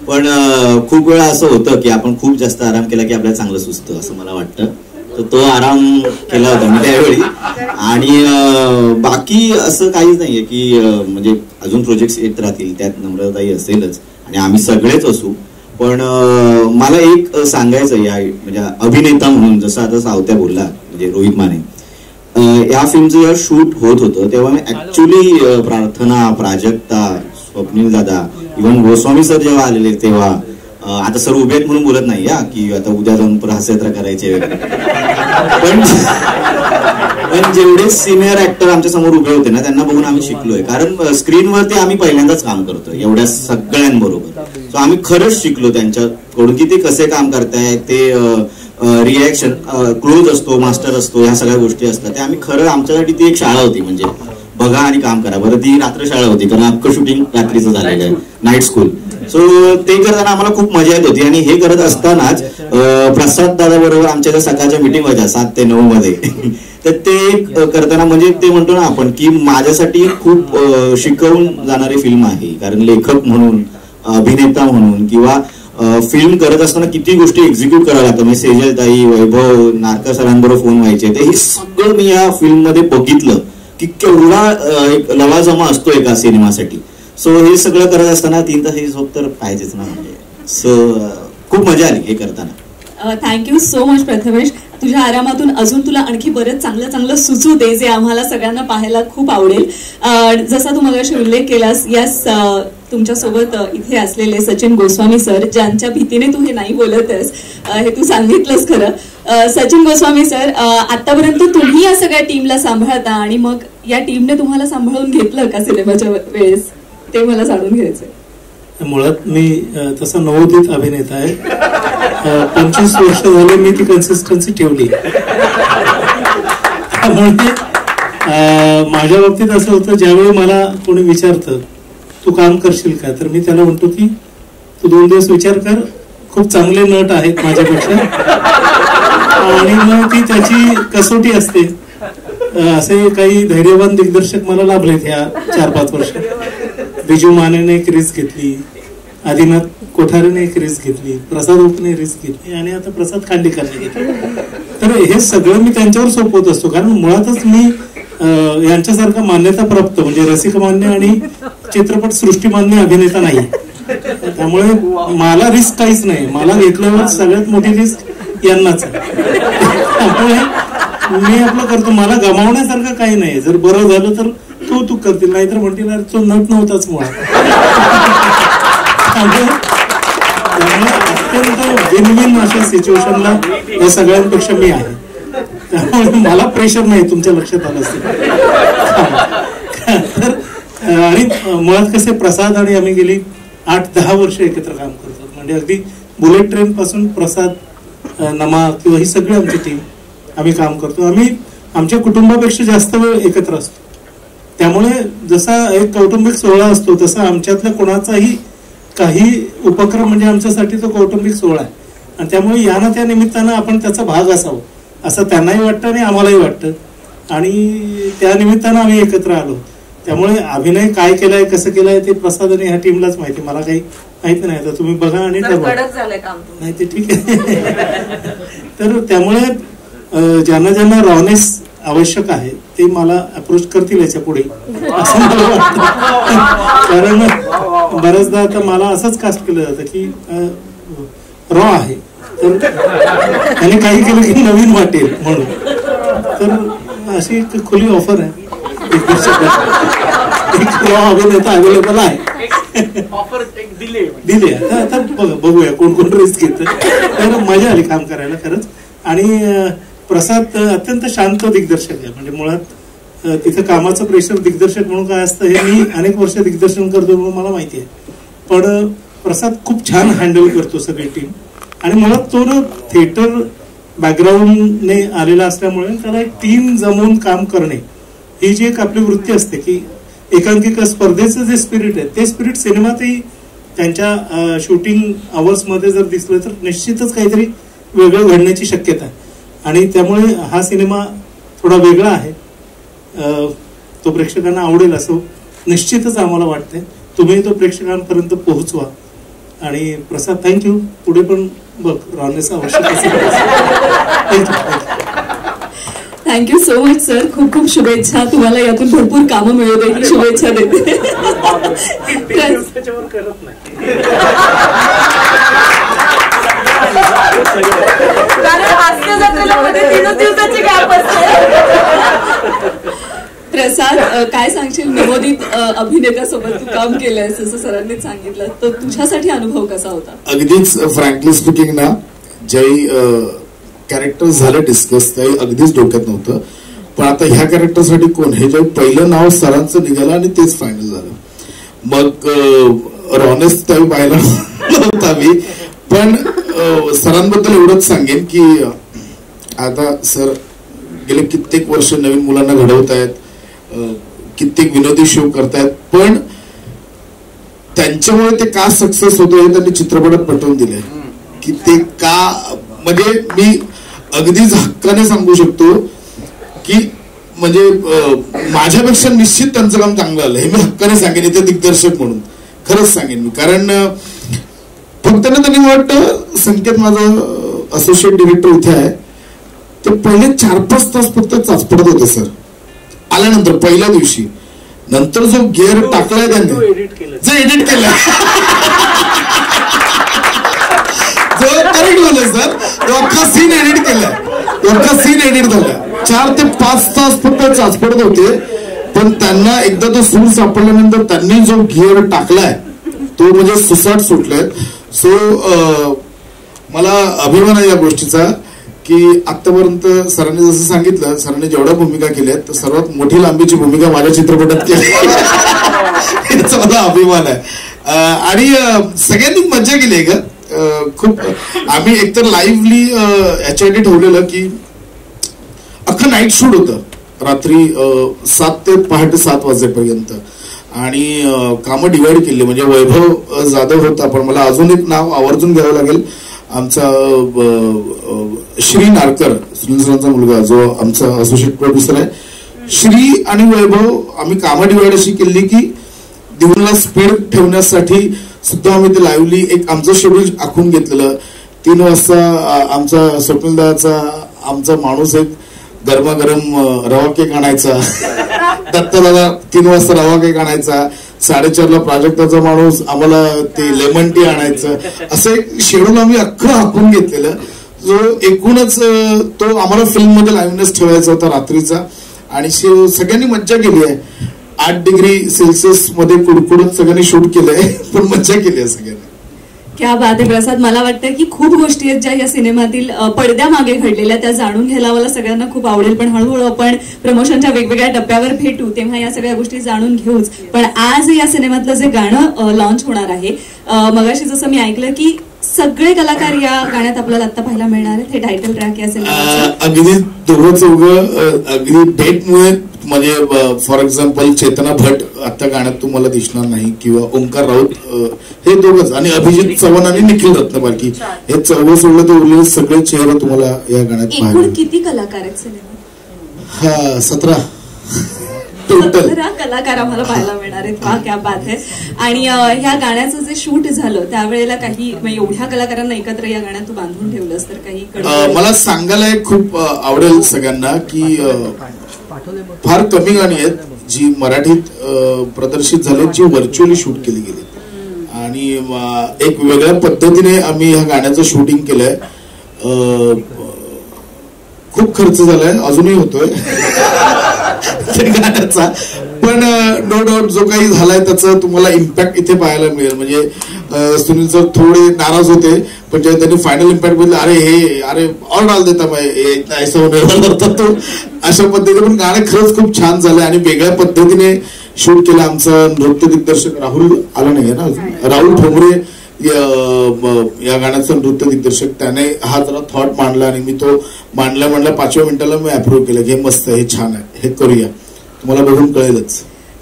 पण खूप वेळा असं होतं की आपण खूप जास्त आराम केला की आपल्याला चांगलं सुचतं असं मला वाटतं. तर तो आराम केला होता मी त्यावेळी. आणि बाकी असं काहीच नाहीये की म्हणजे अजून प्रोजेक्ट येत राहतील, त्यात नम्रताई असेलच आणि आम्ही सगळेच असू. पण मला एक सांगायचं या म्हणजे अभिनेता म्हणून, जसं आता सावत्या बोलला म्हणजे रोहित माने, या फिल्मचं जेव्हा शूट होत होतं तेव्हा मी ऍक्च्युली प्रार्थना, प्राजक्ता, स्वप्नील दादा, इव्हन गोस्वामी सर जेव्हा आलेले तेव्हा, आता सर उभे आहेत म्हणून बोलत नाही या की आता उद्या जाऊन हास्ययात्रा करायचे वगैरे, पण जेवढे सिनियर ऍक्टर आमच्या समोर उभे होते ना त्यांना बघून आम्ही शिकलोय. कारण स्क्रीनवरती आम्ही पहिल्यांदाच काम करतोय एवढ्या सगळ्यांबरोबर. सो आम्ही खरंच शिकलो त्यांच्याकडून की ते कसे काम करतायत, ते रिॲक्शन, क्लोज असतो, मास्टर असतो, ह्या सगळ्या गोष्टी असतात. ते आम्ही खरं आमच्यासाठी ती एक शाळा होती, म्हणजे बघा आणि काम करा. बरं ती रात्र शाळा होती कारण अख्खं शूटिंग रात्रीचं झालेलं आहे, नाईट स्कूल. सो ते करताना आम्हाला खूप मजा येत होती. आणि हे करत असतानाच प्रसाद दादा बरोबर आमच्या ज्या सकाळच्या मिटिंग व्हायच्या 7 ते 9 मध्ये, तर ते करताना म्हणजे ते म्हणतो ना आपण की माझ्यासाठी खूप शिकवून जाणारी फिल्म आहे. कारण लेखक म्हणून, अभिनेता म्हणून किंवा फिल्म करत असताना किती गोष्टी एक्झिक्यूट कराव्या लागतात. म्हणजे सेजल ताई, वैभव, नारकर सरांबरोबर फोन व्हायचे, ते हे सगळं मी या फिल्म मध्ये बघितलं की केवढा एक लवाजमा असतो एका सिनेमासाठी. सो हे सगळं करत असताना 3 तास ही झोप तर पाहिजेच ना. म्हणजे सो खूप मजा आली हे करताना. Thank you so much Prathamesh. तुझ्या आरामातून अजून तुला आणखी बरंच चांगलं चांगलं सुचू दे, जे आम्हाला सगळ्यांना पाहायला खूप आवडेल. जसा तू मगाशी उल्लेख केलास, यास तुमच्यासोबत इथे असलेले सचिन गोस्वामी सर, ज्यांच्या भीतीने तू हे नाही बोलतस, हे तू सांगितलंस खरं. सचिन गोस्वामी सर, आतापर्यंत तुम्ही या सगळ्या टीमला सांभाळता आणि मग या टीमने तुम्हाला सांभाळून घेतलं का सिनेमाच्या वेळेस, ते मला जाणून घ्यायचंय. मुळात मी तसा नवोदित अभिनेता आहे. 25 वर्ष झाले मी ती कन्सिस्टन्सी ठेवली. त्यामुळे माझ्या बाबतीत असं होतं, ज्यावेळी मला कोणी विचारतं तू काम करशील का, तर मी त्याला म्हणतो की तू 2 दिवस विचार कर, खूप चांगले नट आहेत माझ्यापेक्षा, आणि मग ती त्याची कसोटी असते. असे काही धैर्यवान दिग्दर्शक मला लाभलेत ह्या 4-5 वर्षात. बिजू मानेने एक रिस्क घेतली, आदिनाथ कोठारेने एक रिस्क घेतली, प्रसाद ओकने रिस्क घेतली, आणि आता प्रसाद खांडेकरने घेतली. तर हे सगळं मी त्यांच्यावर सोपवत असतो, कारण मुळातच मी यांच्यासारखा मान्यता प्राप्त म्हणजे रसिक मान्य आणि चित्रपट सृष्टी मान्य अभिनेता नाही. त्यामुळे मला रिस्क काहीच नाही. मला घेतल्यावर सगळ्यात मोठी रिस्क यांनाच आहे. त्यामुळे मी आपलं करतो. मला गमावण्यासारखं काही नाही. जर बरं झालं तर तू करतील, नाहीतर म्हणतील अरे तो नट नव्हताच मुळात. त्यामुळे अत्यंत विन अशा सिच्युएशनला या सगळ्यांपेक्षा मी आहे. त्यामुळे मला प्रेशर नाही, तुमच्या लक्षात आलं असेल. तर आणि मुळात कसे प्रसाद आणि आम्ही गेली 8-10 वर्ष एकत्र काम करतो. म्हणजे अगदी बुलेट ट्रेन पासून प्रसाद, नमा किंवा ही सगळी आमची टीम आम्ही काम करतो. आम्ही आमच्या कुटुंबापेक्षा जास्त वेळ एकत्र असतो. त्यामुळे जसा एक कौटुंबिक सोहळा असतो तसा आमच्यातल्या कोणाचाही काही उपक्रम म्हणजे आमच्यासाठी तो कौटुंबिक सोहळा आहे. आणि त्यामुळे या ना त्या निमित्तानं आपण त्याचा भाग असावं असं त्यांनाही वाटतं आणि आम्हालाही वाटतं. आणि त्या निमित्तानं आम्ही एकत्र आलो. त्यामुळे अभिनय काय केलाय, कसं केलाय ते प्रसाद आणि ह्या टीमलाच माहिती, मला काही माहिती नाही. तर तुम्ही बघा आणि नाही ते ठीक आहे. तर त्यामुळे ज्यांना ज्यांना रॉनेस आवश्यक आहे ते मला अप्रोच करतील याच्या पुढे असं मला वाटतं. कारण बऱ्याचदा आता मला असंच कास्ट केलं जातं की रॉ आहे, तर त्याने काही केलं की नवीन वाटेल म्हणून. तर अशी एक खुली ऑफर आहे, एक रॉ अभिनेता अवेलेबल आहे, दिली. आता बघूया कोण कोण रिस्क घेतं. तर मजा आली काम करायला खरंच. आणि प्रसाद अत्यंत शांत दिग्दर्शक आहे. म्हणजे मुळात तिथं कामाचं प्रेशर दिग्दर्शक म्हणून काय असतं हे मी अनेक वर्ष दिग्दर्शन करतो म्हणून मला माहिती आहे. पण प्रसाद खूप छान हँडल करतो सगळी टीम. आणि मुळात तो ना थिएटर बॅकग्राऊंडने आलेला असल्यामुळे त्याला एक टीम जमवून काम करणे ही जी एक आपली वृत्ती असते की एकांकिका स्पर्धेचं जे स्पिरिट आहे ते स्पिरिट सिनेमातही त्यांच्या शूटिंग आवर्समध्ये जर दिसलं तर निश्चितच काहीतरी वेगळं घडण्याची शक्यता आहे. आणि त्यामुळे हा सिनेमा थोडा वेगळा आहे, तो प्रेक्षकांना आवडेल असं निश्चितच आम्हाला वाटतंय. तुम्ही तो प्रेक्षकांपर्यंत पोहोचवा. आणि प्रसाद थँक्यू. पुढे पण बघ रॉनेस आवश्यक असेल. Thank you so much sir. खूप खूप शुभेच्छा. तुम्हाला यातून भरपूर कामं मिळू दे ही शुभेच्छा देते. प्रसाद, काय सांगशील, नवोदित अभिनेत्यासोबत तू काम केलंयस असं सरांनीच सांगितलं, तर तुझ्यासाठी अनुभव कसा होता? अगदीच फ्रँकली स्पीकिंग ना, ज्याही कॅरेक्टर झालं डिस्कस त्याही अगदीच डोक्यात नव्हतं. पण आता ह्या कॅरेक्टरसाठी कोण, हे जे पहिलं नाव सरांचं निघालं आणि तेच फायनल झालं. मग रॉनेस त्यावेळी पाहायला नव्हता मी, पण सरांबद्दल एवढंच सांगेन की आता सर गेले कित्येक वर्ष नवीन मुलांना घडवत आहेत, कित्येक विनोदी शो करतायत. पण त्यांच्यामुळे ते का सक्सेस होतो हे त्यांनी चित्रपटात पटवून दिले की ते का, म्हणजे मी अगदीच हक्काने सांगू शकतो की म्हणजे माझ्यापेक्षा निश्चित त्यांचं काम चांगलं आलं हे मी हक्काने सांगेन इथे दिग्दर्शक म्हणून. खरंच सांगेन मी. कारण फक्त ना त्यांनी वाटतं, संकेत माझा असोसिएट डिरेक्टर इथे आहे, ते पहिले 4-5 तास फक्त चाचपडत होते सर आल्यानंतर पहिल्या दिवशी. नंतर जो गिअर टाकलाय त्यांनी, जो एडिट केलं, जो करेक्ट झालं सर, तो अख्खा सीन एडिट केलाय. एका सीन एडिट झाला 4 ते 5 तास फक्त चाचपडत होते, पण त्यांना एकदा तो सूर सापडल्यानंतर त्यांनी जो गिअर टाकलाय तो म्हणजे सुसाट सुटलाय. सो मला अभिमान आहे या गोष्टीचा की आतापर्यंत सरांनी जसं सांगितलं, सरांनी जेवढ्या भूमिका केल्या तर सर्वात मोठी लांबीची भूमिका माझ्या चित्रपटात केली याचा मला अभिमान आहे. आणि सगळ्यांनी मजा केली आहे का खूप. आम्ही एकतर लाईव्हली याच्यासाठी ठेवलेलं की अख्खं नाईट शूट होतं, रात्री 7 ते पहाटे 7 वाजेपर्यंत, आणि कामं डिवाइड केली. म्हणजे वैभव जाधव होता, पण मला अजून एक नाव आवर्जून घ्यावं लागेल, आमचा श्री नारकर, सुनील सरांचा मुलगा जो आमचा असोसिएट प्रोड्युसर आहे. श्री आणि वैभव आम्ही कामं डिवाइड अशी केली की दिवसला स्पीड ठेवण्यासाठी सुद्धा आम्ही ते लाईव्हली एक आमचं शेड्यूल आखून घेतलेलं. 3 वाजता आमचा स्वप्नीलदाचा आमचा माणूस एक गरमागरम रवा केक आणायचा, दत्ताला 3 वाजता रवा केक आणायचा, 4:30ला प्राजक्ताचा माणूस आम्हाला ते लेमन टी आणायचं. असं एक शेड्यूल आम्ही अख्खं आखून घेतलेलं, जो एकूणच तो आम्हाला फिल्म मध्ये लाईव्हनेस ठेवायचा होता रात्रीचा. आणि सगळ्यांनी मज्जा केली आहे. 8 डिग्री सेल्सिअस मध्ये कुडकुडत सगळ्यांनी शूट केलंय, पण मज्जा केली आहे सगळ्यांनी. क्या बात आहे प्रसाद. मला वाटतं की खूप गोष्टी आहेत ज्या या सिनेमातील पडद्यामागे घडलेल्या, त्या जाणून घ्यायला मला सगळ्यांना खूप आवडेल. पण हळूहळू आपण प्रमोशनच्या वेगवेगळ्या टप्प्यावर भेटू, तेव्हा या सगळ्या गोष्टी जाणून घेऊच. पण आज या सिनेमातलं जे गाणं लॉन्च होणार आहे, मगाशी जसं मी ऐकलं की सगळे कलाकार या गाण्यात आपल्याला आता पाहायला मिळणार आहेत. हे टायटल ट्रॅक या सिनेमाचं अगदी दोघं चौघं अगदी डेटमुळे, म्हणजे फॉर एक्झाम्पल चेतना भट आता गाण्यात तुम्हाला दिसणार नाही, किंवा ओंकार राऊत हे दोघंच, आणि अभिजित चव्हाण आणि निखिल रत्नबाकी हे चौघं सोडलं तर उरलेले सगळे चेहरे तुम्हाला या गाण्यात पाहायला. एकूण किती कलाकार आहेत सिनेमात? 17 टोटल कलाकार आम्हाला पाहायला मिळणार आहेत. वा, क्या बात आहे. आणि ह्या गाण्याचं जे शूट झालं त्यावेळेला काही एवढ्या कलाकारांना एकत्र या गाण्यात तू बांधून ठेवलंस तर काही मला सांगायला खूप आवडेल सगळ्यांना की फार कमी गाणी आहेत जी मराठीत प्रदर्शित झाली, जी व्हर्च्युअली शूट केली गेली. आणि एक वेगळ्या पद्धतीने आम्ही ह्या गाण्याचं शूटिंग केलंय. खूप खर्च झालाय, अजूनही होतोय गाण्याचा, पण नो डाऊट जो काही झालाय त्याचा तुम्हाला इम्पॅक्ट इथे पाहायला मिळेल. म्हणजे सुनील सर थोडे नाराज होते, पण जेव्हा त्यांनी फायनल इम्पॅक्ट बघितलं, अरे और डाल देता ऐसा तो अशा पद्धतीने. पण गाणं खरंच खूप छान झालंय आणि वेगळ्या पद्धतीने शूट केलं. आमचा नृत्य दिग्दर्शक राहुल आला नाहीये ना, राहुल ठोंबरे या गाण्याचा नृत्य दिग्दर्शक, त्याने हा जरा थॉट मांडला आणि मी तो मांडल्या 5व्या मिनिटाला मी अप्रूव्ह केलं की हे मस्त आहे, हे छान आहे, हे करूया. तुम्हाला बघून कळेलच.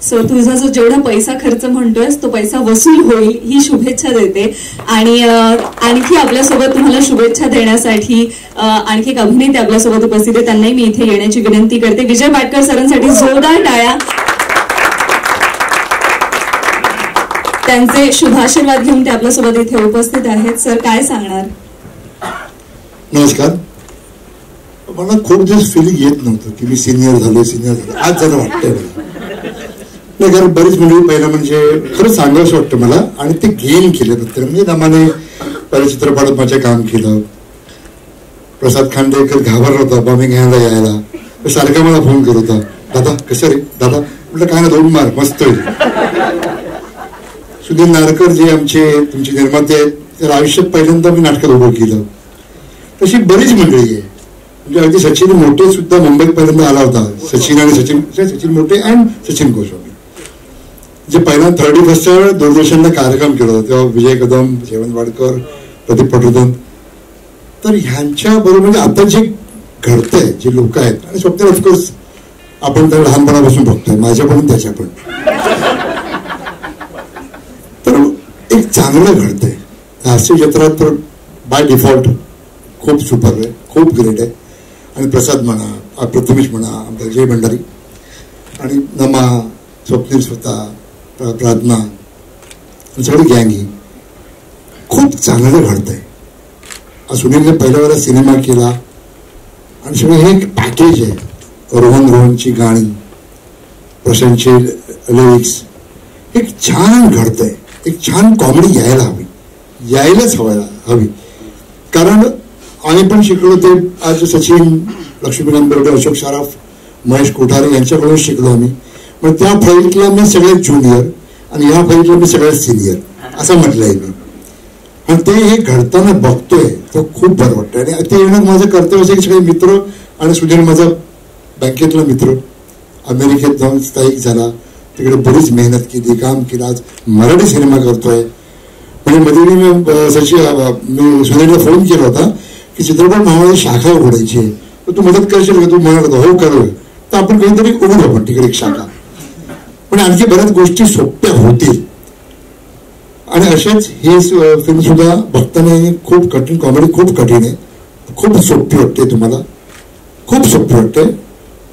सो तुझा जो जेवढा पैसा खर्च म्हणतोयस तो पैसा वसूल होईल ही शुभेच्छा देते. आणि आणखी आपल्यासोबत तुम्हाला शुभेच्छा देण्यासाठी आणखी एक अभिनेते आपल्यासोबत उपस्थित आहे, त्यांनाही मी इथे येण्याची विनंती करते. विजय पाटकर सरांसाठी जोरदार टाळ्या. त्यांचे शुभाशीर्वाद घेऊन ते आपल्यासोबत इथे उपस्थित आहेत. सर, काय सांगणार? नमस्कार. मला खूप दिवस फिलिंग येत नव्हतं की मी सिनियर झालो. आज जरा वाटतंय नाही, कारण बरीच मुली पहिला म्हणजे खरं सांगावंसं वाटतं मला. आणि ते गेम केलं तर म्हणजे दमाने पहिल्या चित्रपटात माझे काम केलं. प्रसाद खांडेकर घाबरला होता बॉम्बिंग घ्यायला यायला, सारखा मला फोन करत होता, दादा कसं रे दादा. म्हटलं काय ना 2 मार्क मस्त होईल. सुनील नारकर जे आमचे तुमचे निर्माते आहेत, तर आयुष्यात पहिल्यांदा मी नाटकात उभं केलं. तशी बरीच मंडळी आहे. म्हणजे अगदी सचिन मोठे सुद्धा मुंबईत पहिल्यांदा आला होता. सचिन मोठे अँड सचिन गोस्वामी जे पहिला 31st दूरदर्शनला कार्यक्रम केला होता, तेव्हा विजय कदम, जेवण वाडकर, प्रदीप पटवर्धन. तर ह्यांच्या बरोबर म्हणजे आता जे घडतंय, जे लोक आहेत, आणि स्वप्नील ऑफकोर्स आपण तर लहानपणापासून बघतोय, माझ्या पण त्याच्या पण, तर एक चांगलं घडतंय. हास्य जत्रा तर बाय डिफॉल्ट खूप सुपर आहे, खूप ग्रेट आहे. आणि प्रसाद म्हणा, प्रथमेश म्हणा, आपला जय भंडारी आणि नमा, स्वप्नील स्वतः, प्रार्थना, सगळी गँग ही खूप चांगलं घडतंय. सुनीलने पहिल्या वेळेला सिनेमा केला आणि सगळं हे एक पॅकेज आहे. रोहनची गाणी, प्रशांतचे लिरिक्स, एक छान घडतंय. एक छान कॉमेडी यायला हवी, यायलाच हवी. कारण आम्ही पण शिकलो ते आज सचिन लक्ष्मीकांत बेर्डे, अशोक सराफ, महेश कोठारे यांच्याकडून शिकलो आम्ही. पण त्या फाईटला मी सगळ्यात ज्युनियर आणि या फाईटला मी सगळ्यात सिनियर असं म्हटलंय मी. आणि ते हे घडताना बघतोय तो खूप बरं वाटतं. आणि ते येणं माझं कर्तव्य असेल. सगळे मित्र आणि सुधीर माझा बँकेतला मित्र अमेरिकेत जाऊन स्थायिक झाला, तिकडे बरीच मेहनत केली, काम केलं, आज मराठी सिनेमा करतोय. म्हणजे मध्ये मी सुधीरला फोन केला होता की चित्रपट महामंडळाची शाखा उघडायची आहे, तर तू मदत करशील का? तू म्हणाला हो करूया, तर आपण काहीतरी उघडू आपण तिकडे एक शाखा. पण आणखी बऱ्याच गोष्टी सोप्या होतील. आणि असेच हे फिल्म सुद्धा बघताना खूप कठीण, कॉमेडी खूप कठीण आहे, खूप सोपी वाटते तुम्हाला, खूप सोपी वाटते.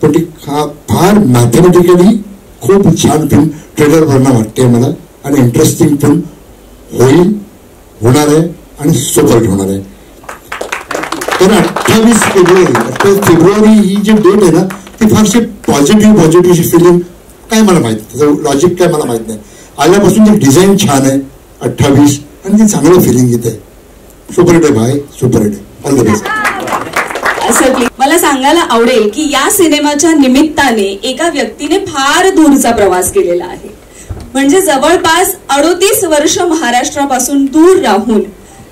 पण ती फार मॅथमॅटिकली खूप छान फिल्म ट्रेलर वरनं वाटते मला. आणि इंटरेस्टिंग फिल्म होईल, होणार आहे आणि सुपरहिट होणार आहे. तर 28 फेब्रुवारी ही जी डेट आहे ना, ती फारशी पॉझिटिव्ह फिलिंग काय मला माहित, त्याचं लॉजिक काय मला माहित नाही. आल्यापासून ती डिझाईन छान आहे 28 आणि ती चांगलं फिलिंग येते. सुपरहिट आहे भाई, सुपरहिट आहे. All the best. मला सांगायला आवडेल की या सिनेमाच्या निमित्ताने एका व्यक्तीने फार दूरचा प्रवास केलेला आहे. म्हणजे जवळपास 38 वर्ष महाराष्ट्रापासून दूर राहून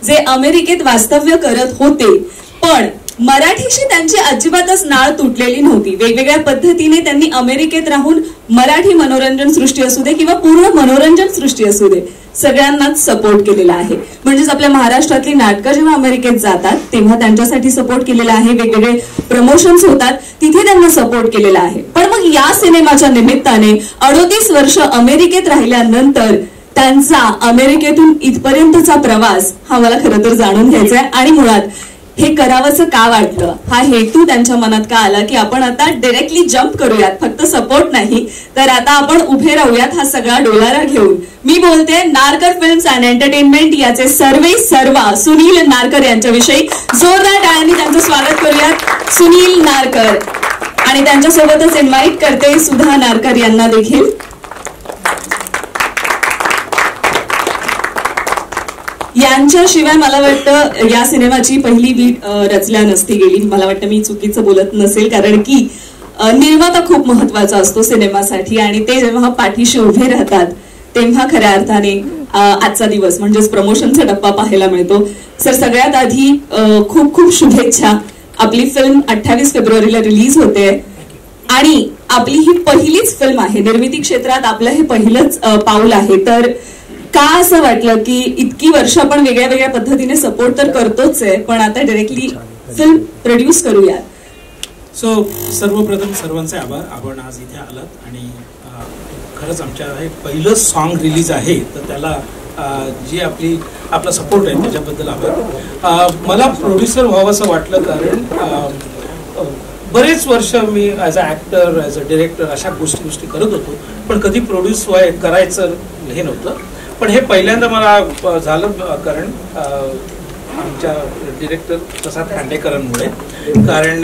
जे अमेरिकेत वास्तव्य करत होते, पण मराठीशी त्यांची अजिबातच नाळ तुटलेली नव्हती. वेगवेगळ्या पद्धतीने त्यांनी अमेरिकेत राहून मराठी मनोरंजन सृष्टी असू दे किंवा पूर्ण मनोरंजन सृष्टी असू दे, सगळ्यांनाच सपोर्ट केलेला आहे. म्हणजेच आपल्या महाराष्ट्रातली नाटकं जेव्हा अमेरिकेत जातात तेव्हा त्यांच्यासाठी सपोर्ट केलेला आहे. वेगवेगळे प्रमोशन्स होतात तिथे त्यांना सपोर्ट केलेला आहे. पण मग या सिनेमाच्या निमित्ताने 38 वर्ष अमेरिकेत राहिल्यानंतर त्यांचा अमेरिकेतून इथपर्यंतचा प्रवास हा मला खरं तर जाणून घ्यायचा आहे. आणि मुळात हे करावंसं का वाटलं, हा हेतू त्यांच्या मनात का आला की आपण आता डायरेक्टली जम्प करूयात, फक्त सपोर्ट नाही तर आता आपण उभे राहूयात हा सगळा डोलारा घेऊन. मी बोलते नारकर फिल्म्स अँड एंटरटेनमेंट याचे सर्वा सुनील नारकर यांच्याविषयी जोरदार टाळ्यांनी त्यांचं स्वागत करूयात. सुनील नारकर आणि त्यांच्यासोबतच इन्व्हाइट करते सुधा नारकर यांना देखील. यांच्याशिवाय मला वाटतं या सिनेमाची पहिली बीट रचल्या नसती गेली. मला वाटतं मी चुकीचं बोलत नसेल, कारण की निर्माता खूप महत्वाचा असतो सिनेमासाठी आणि ते जेव्हा पाठीशी उभे राहतात तेव्हा खऱ्या अर्थाने आजचा दिवस म्हणजेच प्रमोशनचा टप्पा पाहायला मिळतो. सर, सगळ्यात आधी खूप खूप शुभेच्छा. आपली फिल्म 28 फेब्रुवारीला रिलीज होते आणि आपली ही पहिलीच फिल्म आहे, निर्मिती क्षेत्रात आपलं हे पहिलंच पाऊल आहे. तर का असं वाटलं की इतकी वर्ष आपण वेगळ्या वेगळ्या पद्धतीने सपोर्ट तर करतोच आहे, पण आता डायरेक्टली फिल्म प्रोड्यूस करूया? सो सर्वप्रथम सर्वांचे आभार. आपण आज इथे आलात आणि खरंच आमच्या हे पहिलं सॉन्ग रिलीज आहे, तर त्याला जी आपला सपोर्ट आहे त्याच्याबद्दल आभार. मला प्रोड्युसर व्हावं असं वाटलं कारण बरेच वर्ष मी as a actor, as a director अशा गोष्टी करत होतो, पण कधी प्रोड्यूस करायचं हे नव्हतं. पण हे पहिल्यांदा मला झालं कारण आमच्या डिरेक्टर प्रसाद खांडेकरांमुळे. कारण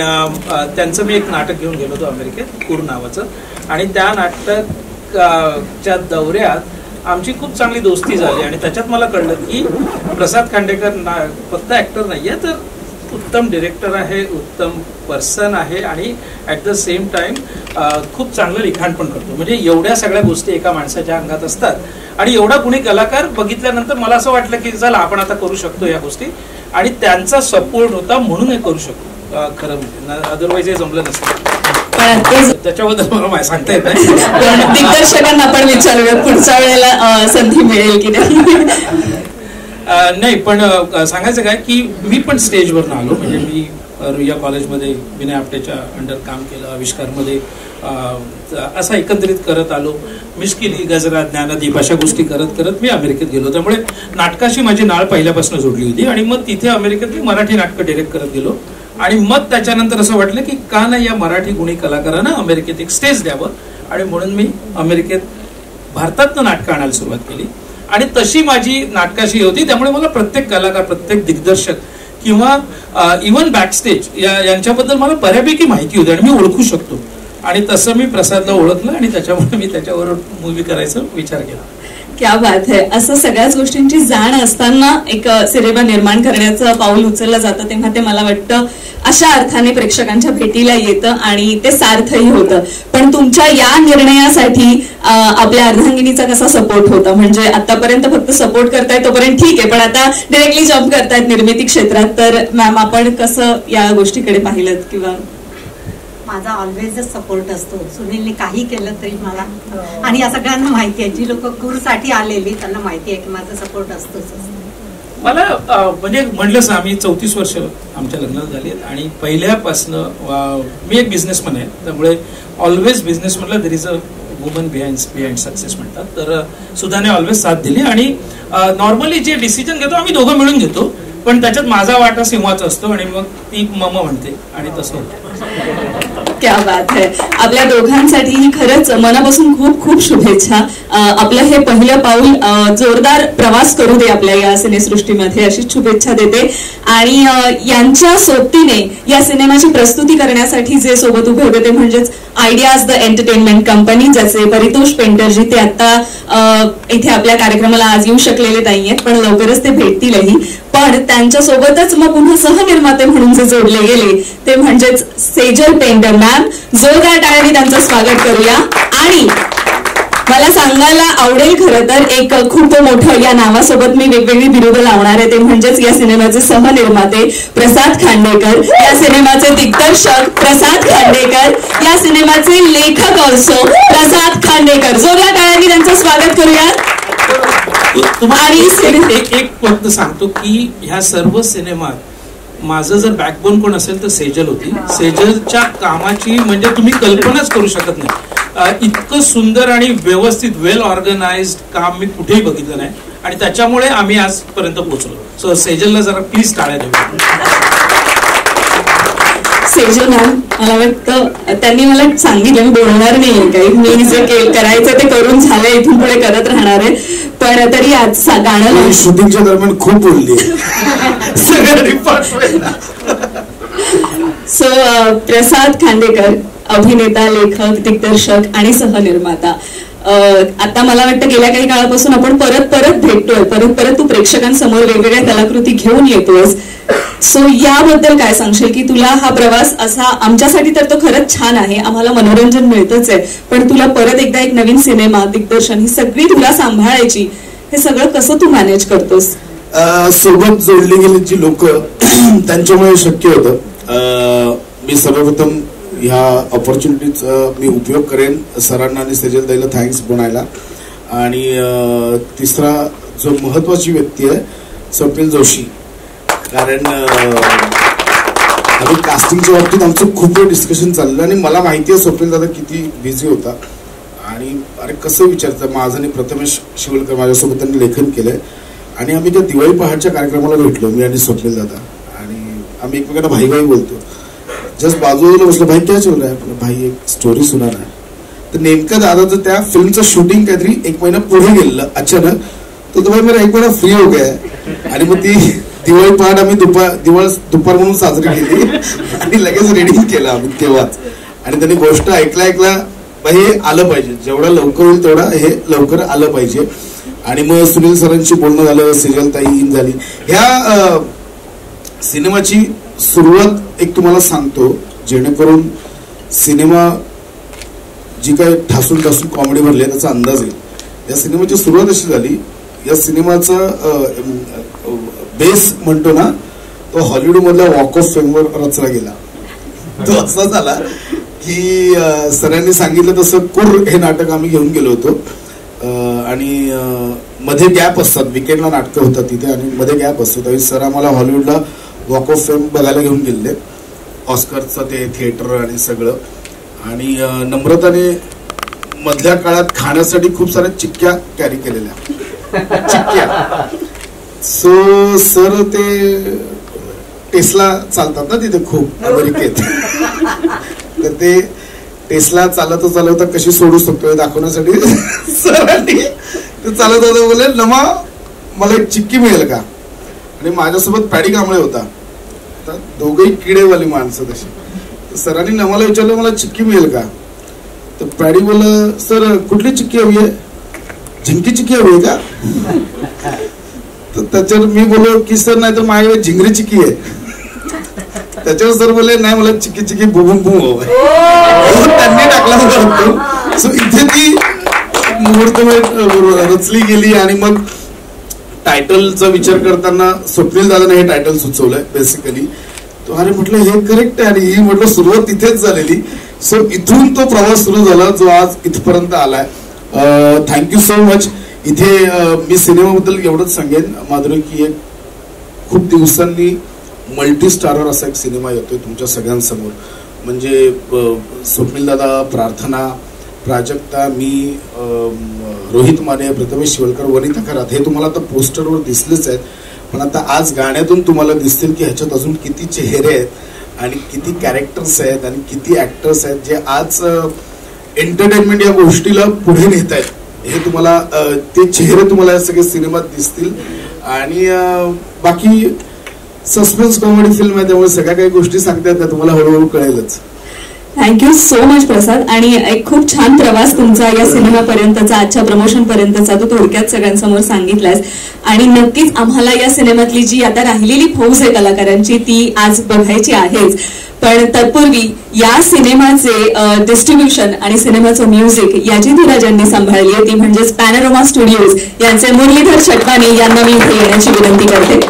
त्यांचं मी एक नाटक घेऊन गेलो होतो अमेरिकेत, पूर नावाचं, आणि त्या नाटकाच्या दौऱ्यात आमची खूप चांगली दोस्ती झाली आणि त्याच्यात मला कळलं की प्रसाद खांडेकर फक्त ॲक्टर नाही आहे, तर उत्तम डिरेक्टर आहे, उत्तम पर्सन आहे आणि ॲट द सेम टाइम खूप चांगलं लिखाण पण करतो. म्हणजे एवढ्या सगळ्या गोष्टी एका माणसाच्या अंगात असतात आणि एवढा कुणी कलाकार बघितल्यानंतर मला असं वाटलं की चला आपण आता करू शकतो या गोष्टी, आणि त्यांचा सपोर्ट होता म्हणून हे करू शकतो. खरं म्हणजे अदरवाईज हे जमलं नसतं. त्याच्याबद्दल मला सांगता येत नाही. दिग्दर्शकांना आपण विचारूया पुढच्या वेळेला संधी मिळेल की नाही. नाही, पण सांगायचं काय की मी पण स्टेजवरून आलो. म्हणजे मी रुईया कॉलेजमध्ये विनय आपटेच्या अंडर काम केलं, आविष्कारमध्ये असं एकंदरीत करत आलो. मिश्किली, गजरा, ज्ञानदीप अशा गोष्टी करत करत मी अमेरिकेत गेलो. त्यामुळे नाटकाशी माझी नाळ पहिल्यापासून जोडली होती आणि मग तिथे अमेरिकेत मी मराठी नाटकं डिरेक्ट करत गेलो. आणि मग त्याच्यानंतर असं वाटलं की का नाही या मराठी गुणी कलाकारांना अमेरिकेत एक स्टेज द्यावं, आणि म्हणून मी अमेरिकेत भारतातनं नाटकं आणायला सुरुवात केली. आणि तशी माझी नाटकाशी होती. त्यामुळे मला प्रत्येक कलाकार, प्रत्येक दिग्दर्शक किंवा इव्हन बॅकस्टेज यांच्याबद्दल मला बऱ्यापैकी माहिती होती आणि मी ओळखू शकतो. आणि तसं मी प्रसादला ओळखलं आणि त्याच्यामुळे मी त्याच्यावर मूवी करायचा विचार केला. क्या बात आहे. असं सगळ्याच गोष्टींची जाण असताना एक सिनेमा निर्माण करण्याचं पाऊल उचललं जातं तेव्हा ते मला वाटतं अशा अर्थाने प्रेक्षकांच्या भेटीला येतं आणि ते सार्थही होतं. पण तुमच्या या निर्णयासाठी आपल्या अर्धांगिनीचा कसा सपोर्ट होता? म्हणजे आतापर्यंत फक्त सपोर्ट करतायत तोपर्यंत ठीक आहे, पण आता डायरेक्टली जॉब करतायत निर्मिती क्षेत्रात, तर मॅम आपण कसं या गोष्टीकडे पाहिलं? किंवा माझा ऑलवेजच सपोर्ट असतो. सुनीलने काही केलं तरी मला, आणि या सगळ्यांना माहिती आहे, जी लोक गुरुसाठी आलेली त्यांना माहिती आहे की माझा सपोर्ट असतोच. मला म्हणजे म्हटलंच आम्ही 34 वर्ष आमच्या लग्नात झाली आहेत आणि पहिल्यापासनं मी एक बिझनेसमॅन आहे, त्यामुळे ऑलवेज बिझनेस म्हटलं there is a woman behind success म्हणतात. तर सुधाने ऑलवेज साथ दिली आणि नॉर्मली जे डिसिजन घेतो आम्ही दोघं मिळून घेतो, पण त्याच्यात माझा वाटा सिंहाचा असतो आणि मग ती मम म्हणते आणि तसं होतं. क्या बात है. आपल्या दोघांसाठी खरंच मनापासून खूप खूप शुभेच्छा. आपलं हे पहिलं पाऊल जोरदार प्रवास करू दे आपल्या या सिनेसृष्टीमध्ये, अशी शुभेच्छा देते. आणि यांच्या सोबतीने या सिनेमाची प्रस्तुती करण्यासाठी जे सोबत उभे होते ते म्हणजेच आयडियाज द एंटरटेनमेंट कंपनी, ज्याचे परितोष पेंटरजी, ते आता इथे आपल्या कार्यक्रमाला आज येऊ शकलेले नाहीयेत, पण लवकरच ते भेटतीलही. पण त्यांच्यासोबतच मग पुन्हा सहनिर्माते म्हणून जे जोडले गेले ते म्हणजेच सेजल पेंटर मॅम. जोरदार टाळ्यांनी त्यांचं स्वागत करूया. आणि मला सांगायला आवडेल खरं तर एक खूप मोठं या नावासोबत मी वेगवेगळी बिरुदं लावणार आहे, ते म्हणजेच या सिनेमाचे सहनिर्माते प्रसाद खांडेकर, या सिनेमाचे दिग्दर्शक प्रसाद खांडेकर, या सिनेमाचे लेखक ऑल्सो प्रसाद खांडेकर. जोरदार टाळ्यांनी त्यांचं स्वागत करूया. आणि एक फक्त सांगतो की ह्या सर्व सिनेमात माझं जर बॅकबोन कोण असेल तर सेजल होती. सेजलच्या कामाची म्हणजे तुम्ही कल्पनाच करू शकत नाही. इतकं सुंदर आणि व्यवस्थित वेल ऑर्गनाइज्ड काम मी कुठेही बघितलं नाही आणि त्याच्यामुळे आम्ही आजपर्यंत पोहोचलो. सो सेजलला जरा प्लीज टाळ्या देऊ. सेजल मॅम, मला वाटतं त्यांनी मला सांगितलं मी बोलणार नाही काही, मी जे करायचं ते करून झालंय, इथून पुढे करत राहणार आहे. पण तरी आज गाणं शूटिंगच्या दरम्यान खूप बोलली. सो प्रसाद खांडेकर, अभिनेता, लेखक, दिग्दर्शक आणि सहनिर्माता. आता मला वाटतं गेल्या काही काळापासून आपण परत भेटतोय, परत तू प्रेक्षकांसमोर वेगवेगळ्या कलाकृती घेऊन येतोयस. सो याबद्दल काय सांगशील की तुला हा प्रवास असा, आमच्यासाठी तर तो खरंच छान आहे, आम्हाला मनोरंजन मिळतच आहे, पण तुला परत एकदा एक नवीन सिनेमा, दिग्दर्शन ही सगळी तुला सांभाळायची, हे सगळं कसं तू मॅनेज करतोस? सोबत जोडली गेली जी लोक त्यांच्यामुळे शक्य होतं. मी सर्वप्रथम ह्या ऑपॉर्च्युनिटीचा मी उपयोग करेन सरांना आणि सेजल ताईला थँक्स म्हणायला. आणि तिसरा जो महत्वाची व्यक्ती आहे स्वप्नील जोशी, कारण आम्ही कास्टिंगच्या बाबतीत आमचं खूप वेळ डिस्कशन चाललं आणि मला माहिती आहे स्वप्नील दादा किती बिझी होता आणि अरे कसं विचारतं. माझं आणि प्रथमेश शिवलकर माझ्यासोबत त्यांनी लेखन केलंय आणि आम्ही त्या दिवाळी पहाटच्या कार्यक्रमाला भेटलो, मी आणि स्वप्नील दादा, आणि आम्ही एकमेकांना भाई भाई बोलतो. जस्ट बाजूला बसलो, भाई क्या चल रहा है, भाई एक स्टोरी सुना है. तर नेमकं दादाचं त्या फिल्मचं शूटिंग काहीतरी 1 महिना पुढे गेलेलं अचानक, तो भाई मेरा 1 महिना फ्री हो गया है. आणि मग ती दिवाळी पहाट आम्ही दुपार म्हणून साजरी केली आणि लगेच रेडी केलं आम्ही तेव्हाच. आणि त्यांनी गोष्ट ऐकला हे आलं पाहिजे, जेवढं लवकर होईल तेवढं हे लवकर आलं पाहिजे. आणि मग सुनील सरांशी बोलणं झालं, सेजल ताई इन झाली. ह्या सिनेमाची सुरुवात एक तुम्हाला सांगतो जेणेकरून सिनेमा जी काय ठासून कॉमेडी भरली आहे त्याचा अंदाज येईल. या सिनेमाची सुरुवात अशी झाली, या सिनेमाचा बेस म्हणतो ना तो हॉलिवूड मधल्या वॉक ऑफ फेमवर रचला गेला. तो असा झाला की सरांनी सांगितलं तसं कुर हे नाटक आम्ही घेऊन गेलो होतो आणि मध्ये गॅप असतात, विकेंडला नाटकं होतात तिथे आणि मध्ये गॅप असतो. त्यावेळी सर आम्हाला हॉलिवूडला वॉक ऑफ फेम बघायला घेऊन गेले, ऑस्करचं ते थिएटर आणि सगळं. आणि नम्रताने मधल्या काळात खाण्यासाठी खूप साऱ्या चिक्क्या कॅरी केलेल्या चिक्क्या. सो सर ते टेस्ला चालतात ना तिथे खूप अमेरिकेत, तर ते टेस्ला चालवता कशी सोडू शकतो हे दाखवण्यासाठी सरांनी ते चालत होतं. बोले नमा मला एक चिक्की मिळेल का, आणि माझ्यासोबत पॅडी कांबळे होता, दोघेही किडेवाली माणसं तशी. तर सरांनी नमाला विचारलं मला चिक्की मिळेल का, तर पॅडी बोल सर कुठली चिक्की हवी आहे. झिंकी चिकी हवी का? तर त्याच्यावर मी बोललो की सर नाही तर माझ्याकडे झिंगरी चिकी आहे. त्याच्यावर सर बोलले नाही मला चिकी चिकी बुबुम बुम हवं. त्यांनी टाकला होता. सो इथे ती मुहूर्त रचली गेली आणि मग टायटलचा विचार करताना स्वप्नील दादाने हे टायटल सुचवलंय बेसिकली. तो अरे म्हटलं हे करेक्ट आहे आणि ही म्हटलं सुरुवात तिथेच झालेली. सो इथून तो प्रवास सुरू झाला जो आज इथपर्यंत आलाय. Thank you so much. इथे मी सिनेमाबद्दल एवढंच सांगेन माधुरी की एक खूप दिवसांनी मल्टी स्टारर असा एक सिनेमा येतोय तुमच्या सगळ्यांसमोर. म्हणजे स्वप्नील दादा, प्रार्थना, प्राजक्ता, मी, रोहित माने, प्रथमेश शिवलकर, वनिता खरात हे तुम्हाला आता पोस्टरवर दिसलेच आहेत. पण आता आज गाण्यातून तुम्हाला दिसतील की ह्याच्यात अजून किती चेहरे आहेत आणि किती कॅरेक्टर्स आहेत आणि किती ऍक्टर्स आहेत जे आज एंटरटेनमेंट या गोष्टीला पुढे नेत आहेत. हे तुम्हाला ते चेहरे तुम्हाला या सगळ्या सिनेमात दिसतील. आणि बाकी सस्पेन्स कॉमेडी फिल्म आहे त्यामुळे सगळ्या काही गोष्टी सांगतात त्या तुम्हाला हळूहळू कळेलच. थँक्यू सो मच प्रसाद. आणि एक खूप छान प्रवास तुमचा या सिनेमापर्यंतचा, आजच्या प्रमोशन पर्यंतचा तो थोडक्यात सगळ्यांसमोर सांगितलास. आणि नक्कीच आम्हाला या सिनेमातली जी आता राहिलेली फौज आहे कलाकारांची ती आज बघायची आहेच. पण तत्पूर्वी या सिनेमाचे डिस्ट्रीब्युशन आणि सिनेमाचं म्युझिक याची धुरा ज्यांनी सांभाळली आहे ती म्हणजेच पॅनोरमा स्टुडिओज यांचे मुरलीधर छटवानी यांना मी इथे येण्याची विनंती करते.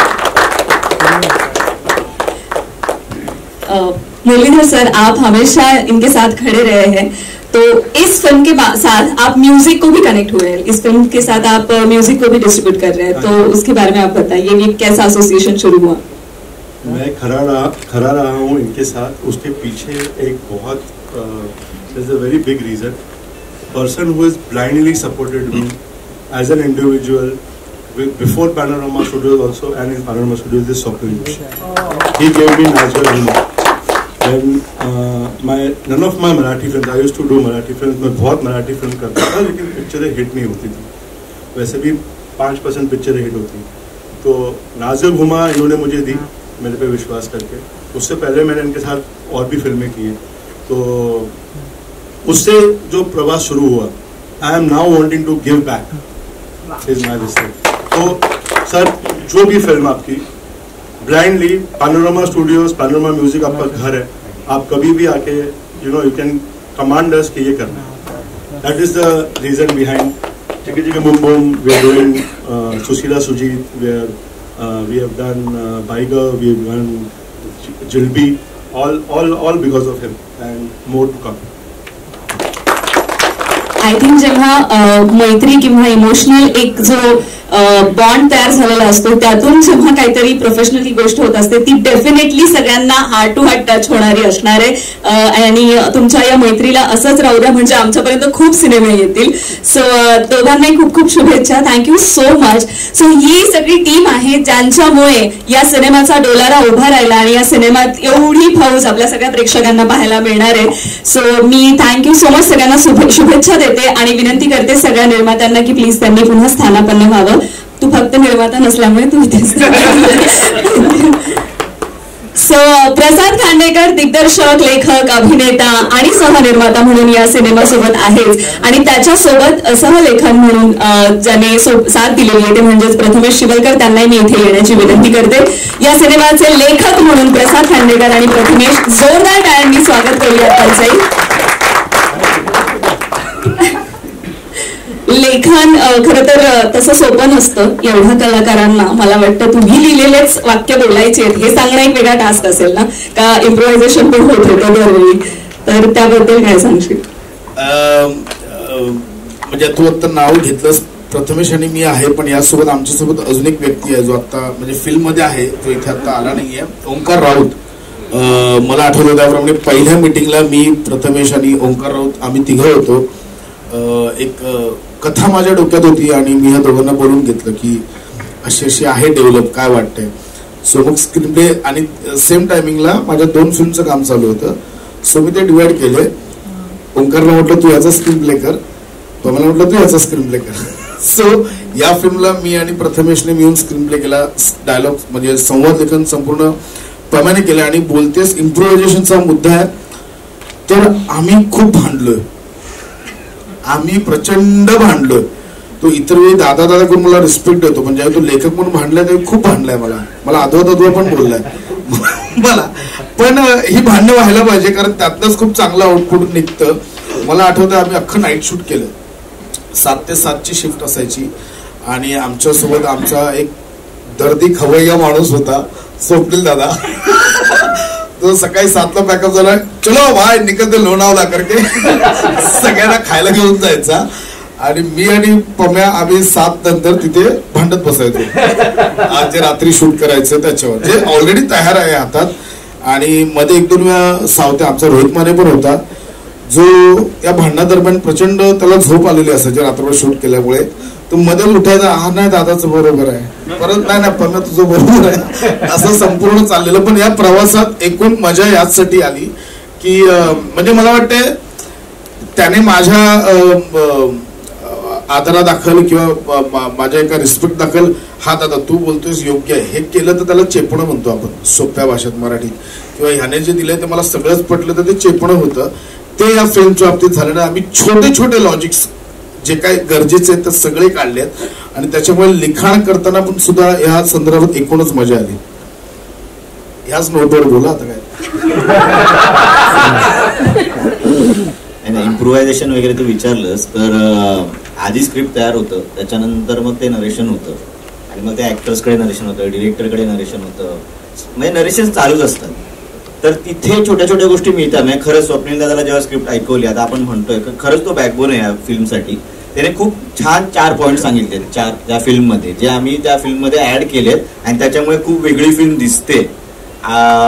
मुरलीधर सर, आप हमेशा इनके साथ खड़े रहे हैं, तो इस फिल्म के साथ आप म्यूजिक को भी कनेक्ट हुए हैं. इस फिल्म के साथ आप म्यूजिक को भी डिस्ट्रीब्यूट कर रहे हैं, तो उसके बारे में आप बताइए ये कैसा एसोसिएशन शुरू हुआ? मैं खड़ा रहा हूँ इनके साथ. उसके पीछे एक बहुत there's a very big reason. Person who has blindly supported me as an individual before Panorama Studios also and in Panorama Studios is Swapnil. He gave me natural humor. Then none of my Marathi films, I used to do Marathi films. मैं बहुत Marathi film करता था लेकिन पिक्चरें hit नहीं होती थी. वैसे भी 5% पिक्चरें हिट होती. तो नाज़िर घुमा इन्होंने मुझे दी मेरे पे विश्वास करके. उससे पहले मैंने इनके साथ और भी फिल्में की हैं. तो उससे जो प्रवास शुरू हुआ, I am now wanting to give back is my mistake. तो सर जो भी फिल्म आपकी blindly Panorama Studios, Panorama Music आपका घर है. आप कभी भी आके यू कैन कमांड अस कि ये करना है. That is the reason behind Chiki Chiki Boom Boom. We are doing Sushila Sujeet, we have done बाइगर, we have done Jilbi, all because of him and more to come. I think जेव्हा मैत्री किंवा इमोशनल एक जो बॉन्ड तयार झालेला असतो त्यातून जेव्हा काहीतरी प्रोफेशनल गोष्ट होत असते ती डेफिनेटली सगळ्यांना हार्ट टू हार्ट टच होणारी असणार आहे. आणि तुमच्या या मैत्रीला असंच राहू द्या म्हणजे आमच्यापर्यंत खूप सिनेमे येतील. सो दोघांनाही खूप खूप शुभेच्छा. Thank you so much. सो ही सगळी टीम आहे ज्यांच्यामुळे या सिनेमाचा डोलारा उभा राहिला आणि या सिनेमात एवढी फौज आपल्या सगळ्या प्रेक्षकांना पाहायला मिळणार आहे. सो मी थँक्यू सो मच सगळ्यांना शुभेच्छा देते आणि विनंती करते सगळ्या निर्मात्यांना की प्लीज त्यांनी पुन्हा स्थानापन्न व्हावं. तू फक्त निर्माता नसल्यामुळे तू इथेच. सो प्रसाद खांडेकर दिग्दर्शक, लेखक, अभिनेता आणि सहनिर्माता म्हणून या सिनेमासोबत आहेच. आणि त्याच्यासोबत सहलेखन म्हणून ज्याने साथ दिलेली आहे ते म्हणजेच प्रथमेश शिवलकर, त्यांनाही मी इथे येण्याची विनंती करते. या सिनेमाचे लेखक म्हणून प्रसाद खांडेकर आणि प्रथमेश, जोरदार टाळ्यांनी स्वागत करूया त्यांचंही. लेखन खरं तर तसं सोपं नसतं. एवढ्या कलाकारांना मला वाटतं तुम्ही लिहिलेलेच वाक्य बोलायचे हे सांगणं एक वेगळा टास्क असेल ना, का इम्प्रोव्हायझेशन पण होत होतं दरवेळी, तर त्याबद्दल काय सांगशील? म्हणजे तू आता नाव घेतलंस प्रथमेश आणि मी आहे, पण यासोबत आमच्यासोबत अजून एक व्यक्ती आहे जो आता म्हणजे फिल्म मध्ये आहे, जो इथे आता आला नाहीये, ओंकार राऊत. मला आठवलं त्याप्रमाणे पहिल्या मिटिंगला मी, प्रथमेश आणि ओंकार राऊत आम्ही तिघं होतो. एक कथा माझ्या डोक्यात होती आणि मी ह्या दोघांना बोलून घेतलं की अशी अशी आहे डेव्हलप, काय वाटतंय. सो मग स्क्रीन प्ले आणि सेम टायमिंगला माझ्या 2 फिल्मचं काम चालू होतं. सो मी ते डिवाइड केले. ओंकारला म्हटलं तू याचा स्क्रीन प्ले कर, तो मला म्हटलं तू याचा स्क्रीन प्ले कर. सो या फिल्मला मी आणि प्रथमेशने मिळून स्क्रीन प्ले केला. डायलॉग म्हणजे संवाद लेखन संपूर्ण प्रमाणे केलं. आणि बोलतेस इम्प्रोव्हायझेशनचा मुद्दा आहे तर आम्ही खूप भांडलोय, आम्ही प्रचंड भांडलोय. तो इतर वेळी दादा दादा करून मला रिस्पेक्ट देतो, पण ज्यावेळी तो लेखक म्हणून भांडलाय त्यावेळी खूप भांडलाय मला अधवा पण बोललाय मला. पण ही भांडणं व्हायला पाहिजे, कारण त्यातनंच खूप चांगलं आउटपुट निघतं. मला आठवतं आम्ही अख्खं नाईट शूट केलं, 7 ते 7 ची शिफ्ट असायची, आणि आमच्यासोबत आमचा एक दर्दी खवय्या माणूस होता स्वप्नील दादा. तो सकाळी 7ला पॅकअप झाला, चलो भाई निकलते लोणावला करके सगळ्यांना खायला घेऊन जायचा, आणि मी आणि पम्या आम्ही 7 नंतर तिथे भांडत बसायचो. आज जे रात्री शूट करायचं त्याच्यावर जे ऑलरेडी तयार आहे हातात. आणि मध्ये 1-2 वेळा सावते आमचा रोहित माने पण होता, जो या भांडणादरम्यान प्रचंड त्याला झोप आलेली असायची रात्रभर शूट केल्यामुळे. तो मध्ये उठायचा, हा नाही दादाचं बरोबर आहे, परत नाही पम्या तुझं बरोबर आहे, असं संपूर्ण चाललेलं. पण या प्रवासात एकूण मजा याचसाठी आली की म्हणजे मला वाटते त्याने माझ्या आदरादाखल किंवा माझ्या एका रिस्पेक्ट दाखल, हा दादा तू बोलतोयस योग्य आहे, हे केलं तर त्याला चेपणं म्हणतो आपण सोप्या भाषेत मराठीत, किंवा ह्याने जे दिलंय ते मला सगळंच पटलं तर ते चेपणं होतं. ते या फिल्मच्या बाबतीत झालं. आम्ही छोटे छोटे लॉजिक्स जे काही गरजेचे आहेत ते सगळे काढलेत, आणि त्याच्यामुळे लिखाण करताना पण सुद्धा या संदर्भात एकूणच मजा आली. याच नोटवर बोला आता काय. इम्प्रोव्हायझेशन वगैरे तू विचारलंस तर आधी स्क्रिप्ट तयार होतं, त्याच्यानंतर मग ते नरेशन होतं, आणि मग ते ऍक्टर्सकडे नरेशन होतं, डिरेक्टरकडे नरेशन होतं, म्हणजे नरेशन चालूच असतात. तर तिथे छोट्या छोट्या गोष्टी मिळतात. म्हणजे खरंच स्वप्नील दादाला जेव्हा स्क्रिप्ट ऐकवली, आता आपण म्हणतोय खरंच तो बॅकबोन आहे या फिल्मसाठी. त्याने खूप छान 4 पॉईंट सांगितले त्या फिल्ममध्ये, जे आम्ही त्या फिल्ममध्ये ऍड केलेत, आणि त्याच्यामुळे खूप वेगळी फिल्म दिसते.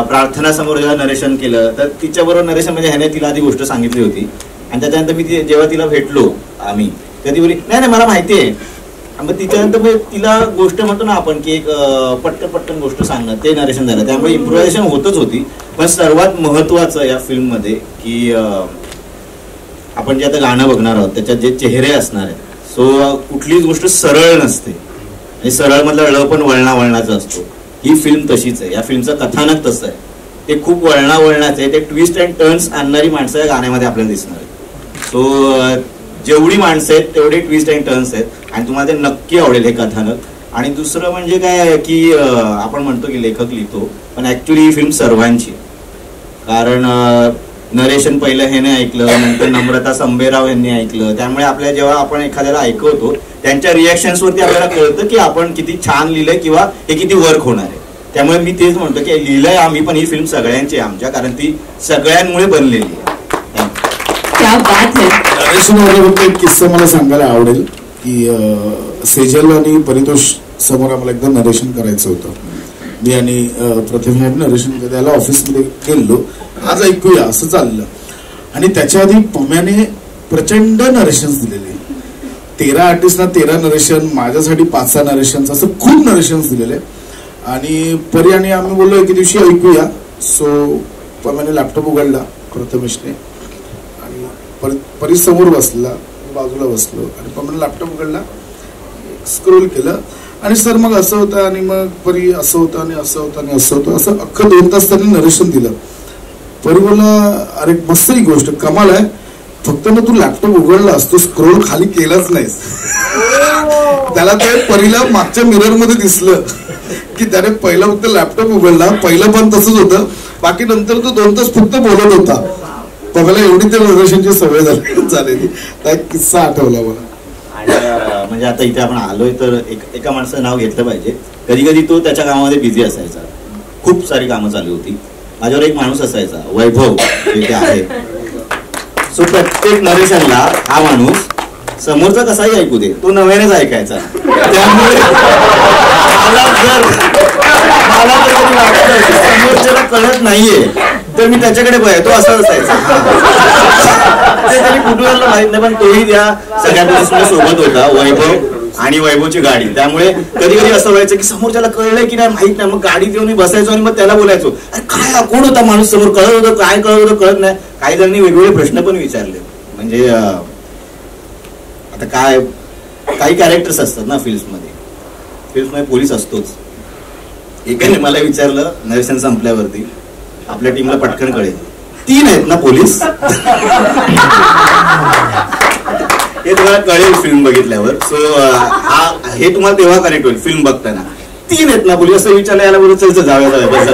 प्रार्थना समोर जेव्हा नरेशन केलं तर तिच्याबरोबर नरेशन म्हणजे ह्याने तिला आधी गोष्ट सांगितली होती, आणि त्याच्यानंतर मी जेव्हा तिला भेटलो आम्ही, तर ती बोलली नाही मला माहिती आहे. मग तिच्यानंतर मग तिला गोष्ट म्हणतो ना आपण की एक पटकन गोष्ट सांगणं, ते नरेशन झालं. त्यामुळे इम्प्रोव्हायझेशन होतच होती. पण सर्वात महत्वाचं या फिल्म मध्ये की आपण जे आता गाणं बघणार आहोत त्याच्यात जे चेहरे असणार आहेत, सो कुठलीच गोष्ट सरळ नसते, आणि सरळ मधला ळ पण वळणाचा असतो. ही फिल्म तशीच आहे. या फिल्मचं कथानक तसं आहे, ते खूप वळणाचं आहे. ते ट्विस्ट अँड टर्न्स आणणारी माणसं या गाण्यामध्ये आपल्याला दिसणार आहेत. सो जेवढी माणसं आहेत तेवढे ट्विस्ट अँड टर्न्स आहेत, आणि तुम्हाला ते नक्की आवडेल हे कथानक. आणि दुसरं म्हणजे काय की आपण म्हणतो की लेखक लिहितो, पण ऍक्च्युली ही फिल्म सर्वांची. कारण नरेशन पहिलं ह्याने ऐकलं, नंतर नम्रता संबेराव यांनी ऐकलं, त्यामुळे आपल्या जेव्हा आपण एखाद्याला ऐकवतो त्यांच्या रिॲक्शन्स वरती आपल्याला कळतं की आपण किती छान लिहिलंय किंवा हे किती वर्क होणार आहे. त्यामुळे मी तेच म्हणतो की लिहिलंय आम्ही, पण ही फिल्म सगळ्यांची आहे आमच्या, कारण ती सगळ्यांमुळे बनलेली आहे. नरेशनवर एक किस्सा मला सांगायला आवडेल की सेजल आणि परितोष समोर आम्हाला एकदा नरेशन करायचं होतं. मी आणि प्रथम नरेशन त्याला ऑफिसमध्ये गेलो, आज ऐकूया असं चाललं. आणि त्याच्या आधी पम्याने प्रचंड नरेशन्स दिलेले, 13 आर्टिस्टना 13 नरेशन, माझ्यासाठी 5-6 नरेशन्स, असं खूप नरेशन्स दिलेले. आणि परी आणि आम्ही बोललो एके दिवशी ऐकूया. सो पम्याने लॅपटॉप उघडला प्रथमेशने, आणि परी समोर बसला, बाजूला बसलो, आणि पम्याने लॅपटॉप उघडला, स्क्रोल केलं, आणि सर मग असं होतं, आणि मग परी असं होतं, आणि असं होतं, आणि असं होतं, असं अख्खं 2 तास त्यांनी नरेशन दिलं. परी बोलला अरे मस्त ही गोष्ट कमाल आहे, फक्त ना तू लॅपटॉप उघडलास, तू स्क्रोल खाली केलाच नाहीस. त्याला ते परीला मागच्या मिरर मध्ये दिसलं की त्याने पहिला फक्त लॅपटॉप उघडला, पहिलं पण तसंच होतं, बाकी नंतर तो 2 तास फक्त बोलत होता. बघायला एवढी त्या नरेशनची सवय झालेली. त्या किस्सा आठवला मला. म्हणजे आता इथे आपण आलोय तर एका माणसाचं नाव घेतलं पाहिजे. कधी कधी तो त्याच्या कामामध्ये बिझी असायचा, खूप सारी कामं चालू होती. माझ्यावर एक माणूस असायचा वैभव, इथे आहे. सो प्रत्येक नरेशनला हा माणूस समोरचा कसाही ऐकू दे, तो नव्यानेच ऐकायचा. त्यामुळे समोरच्याला कळत नाहीये तर मी त्याच्याकडे बघाय, तो असा असायचा. ते तरी कुठून माहित नाही, पण तोही त्या सगळ्या सोबत होता, वैभव आणि वैभवची गाडी. त्यामुळे कधी कधी असं व्हायचं की समोरच्याला कळलंय की नाही माहित नाही, मग गाडीत येऊन मी बसायचो आणि मग त्याला बोलायचो अरे काय कोण होता माणूस समोर, कळत होतं काय कळत होतं कळत नाही. काही जणांनी वेगवेगळे प्रश्न पण विचारले. म्हणजे आता काय काही कॅरेक्टर्स असतात ना फिल्म्समध्ये पोलीस असतोच. एकाने मला विचारलं नरेशन संपल्यावरती, आपल्या टीमला पटकन कळेल 3 आहेत ना पोलीस. हे तुम्हाला कळेल फिल्म बघितल्यावर. सो हे तुम्हाला तेव्हा कनेक्ट होईल फिल्म बघताना. 3 आहेत ना बोली असं विचारलं याला बरोबर चल जाऊया बस.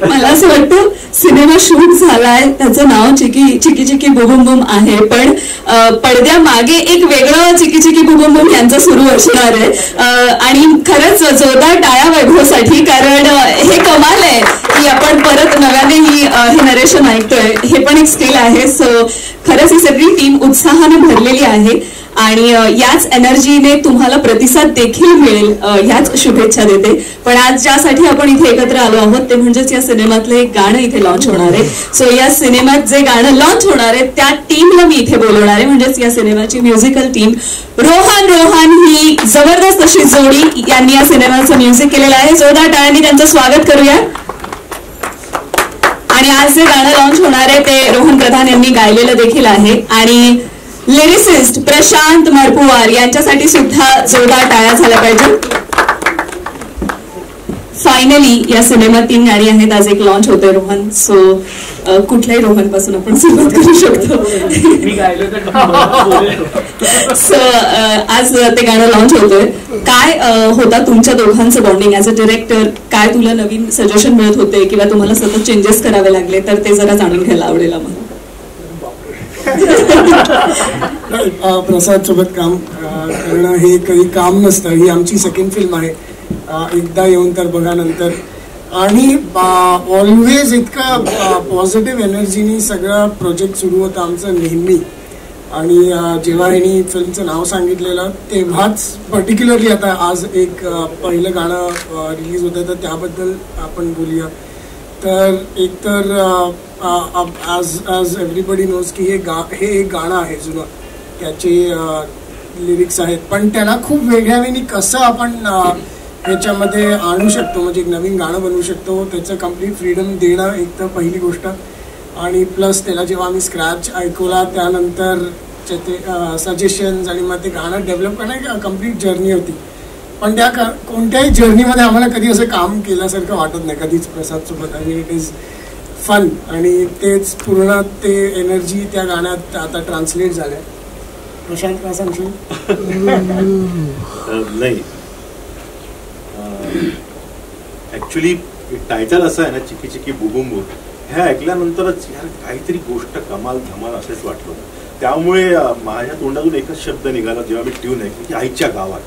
मला असं वाटतं सिनेमा शूट झालाय, त्याचं नाव चिकी चिकी बुबुम बुम आहे, पण पडद्यामागे एक वेगळं चिकी चिकी बुबुम बुम यांचं सुरू असणार आहे. आणि खरंच जोरदार टाळ्या वैभवसाठी, कारण हे कमाल आहे की आपण परत नव्याने हे नरेशन ऐकतोय. हे पण एक स्किल आहे. सो खरंच ही सगळी टीम उत्साहाने भरलेली आहे आणि याच एनर्जीने तुम्हाला प्रतिसाद देखील मिळेल ह्याच शुभेच्छा देते. पण आज ज्यासाठी आपण इथे एकत्र आलो आहोत ते म्हणजेच या सिनेमातलं एक गाणं इथे लॉन्च होणार आहे. सो या सिनेमात जे गाणं लॉन्च होणार आहे त्या टीमला मी इथे बोलवणार आहे, म्हणजेच या सिनेमाची म्युझिकल टीम. रोहन ही जबरदस्त अशी जोडी यांनी या सिनेमाचं म्युझिक केलेलं आहे. जोरदार टाळ्यांनी त्यांचं स्वागत करूया. आणि आज जे गाणं लॉन्च होणार आहे ते रोहन प्रधान यांनी गायलेलं देखील आहे. आणि लिरिसिस्ट प्रशांत मडपुवार यांच्यासाठी सुद्धा जोरदार टाळ्या झाल्या पाहिजे. फायनली या सिनेमात 3 गाणी आहेत. आज एक लॉन्च होते रोहन. सो कुठल्याही रोहन पासून आपण सुरुवात करू शकतो. सो आज ते गाणं लॉन्च होतोय. काय होता तुमच्या दोघांचं बॉन्डिंग ऍज अ डिरेक्टर? काय तुला नवीन सजेशन मिळत होते किंवा तुम्हाला सतत चेंजेस करावे लागले? तर ते जरा जाणून घ्यायला आवडेल आम्हाला. प्रसाद सोबत काम करणं हे काही काम नसतं. ही आमची सेकंड फिल्म आहे. एकदा येऊन तर बघा नंतर. आणि ऑलवेज इतका पॉझिटिव्ह एनर्जीनी सगळा प्रोजेक्ट सुरू होता आमचं नेहमी. आणि जेव्हा ह्यांनी फिल्मचं नाव सांगितलेलं तेव्हाच पर्टिक्युलरली आता आज एक पहिलं गाणं रिलीज होतं तर त्याबद्दल आपण बोलूया. तर एकतर ॲज एव्हरीबडी नोज की हे एक गाणं आहे जुनं, त्याचे लिरिक्स आहेत, पण त्याला खूप वेगळ्या वेळी कसं आपण ह्याच्यामध्ये आणू शकतो, म्हणजे एक नवीन गाणं बनवू शकतो, त्याचं कम्प्लीट फ्रीडम देणं एक तर पहिली गोष्ट. आणि प्लस त्याला जेव्हा आम्ही स्क्रॅच ऐकवला त्यानंतर ते सजेशन्स आणि मग ते गाणं डेव्हलप करणं एक कम्प्लीट जर्नी होती. पण त्या कोणत्याही जर्नीमध्ये आम्हाला कधी असं काम केल्यासारखं वाटत नाही कधीच प्रसादसोबत. आणि इट इज फन आणि तेच पूर्ण ते एनर्जी त्या गाण्यात आता ट्रान्सलेट झालंय. प्रशांत काय सांगशील? नाही, ऍक्च्युली टायटल असं आहे ना, चिकी चिकी बुबुम बुम, हे ऐकल्यानंतरच यार काहीतरी गोष्ट कमाल धमाल असेच वाटलं. त्यामुळे माझ्या तोंडातून एकच शब्द निघाला जेव्हा मी ट्यून ऐकली की आईच्या गावात.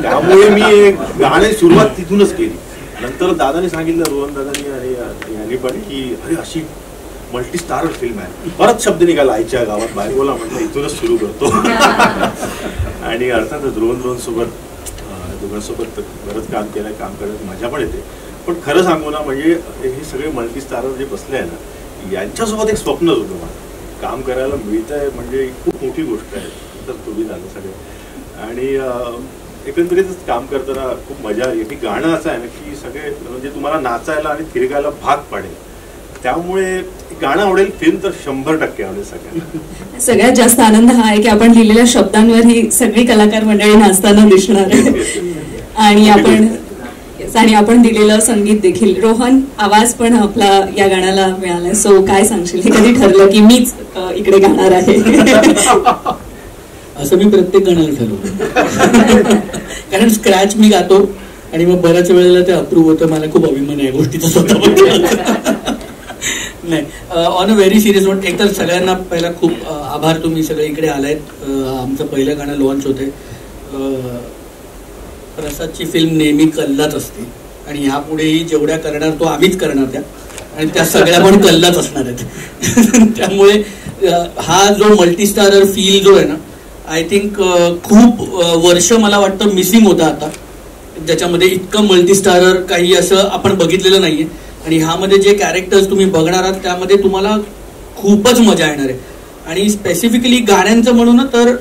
त्यामुळे मी गाणे सुरुवात तिथूनच केली. नंतर दादाने सांगितलं, रोहन दादानी आणि यांनी पण, की अरे अशी मल्टी स्टार फिल्म आहे. परत शब्द निघाला आईच्या गावात, बाहेर बोला म्हटलं इथूनच सुरू करतो. आणि अर्थातच रोहन सोबत दोघांसोबत बरंच काम केलं, काम करत मजा पण येते. पण खरं सांगू ना, म्हणजे हे सगळे मल्टी स्टारर जे बसले आहे ना, यांच्यासोबत एक स्वप्नच होतं मला, काम करायला मिळतंय म्हणजे खूप मोठी गोष्ट आहे. तर तुम्ही झालं सगळे. आणि एकंदरीतच काम करताना खूप मजा आली. की गाणं असं आहे ना की सगळे म्हणजे तुम्हाला नाचायला आणि थिरकायला भाग पाडेल. त्यामुळे गाणं आवडेल, फिल्म तर 100% आवडेल सगळ्यांना. सगळ्यात जास्त आनंद हा आहे की आपण लिहिलेल्या शब्दांवर ही सगळी कलाकार मंडळी नाचताना दिसणार आहे. आणि आपण दिलेलं संगीत देखील. रोहन, आवाज पण आपला या गाण्याला मिळालाय. सो काय सांगशील? हे कधी ठरलं की मीच इकडे गाणार आहे? असं मी प्रत्येक गाण्याला ठरवलं. कारण स्क्रॅच मी गातो आणि मग बऱ्याच वेळेला ते अप्रूव्ह होतं. मला खूप अभिमान आहे गोष्टीचा स्वतः. नाही, on a very serious note, एक तर सगळ्यांना पहिला खूप आभार, तुम्ही सगळे इकडे आलायत. आमचं पहिलं गाणं लॉन्च होतंय. प्रसादची फिल्म नेहमी कल्लाच असते आणि ह्यापुढेही जेवढ्या करणार तो आम्हीच करणार त्या, आणि त्या सगळ्या पण कल्लाच असणार आहेत. त्यामुळे हा जो मल्टीस्टारर फील जो आहे ना, आय थिंक खूप वर्ष मला वाटतं मिसिंग होता आता, ज्याच्यामध्ये इतकं मल्टीस्टारर काही असं आपण बघितलेलं नाहीये. आणि ह्यामध्ये जे कॅरेक्टर्स तुम्ही बघणार आहात त्यामध्ये तुम्हाला खूपच मजा येणार आहे. आणि स्पेसिफिकली गाण्यांचं म्हणून तर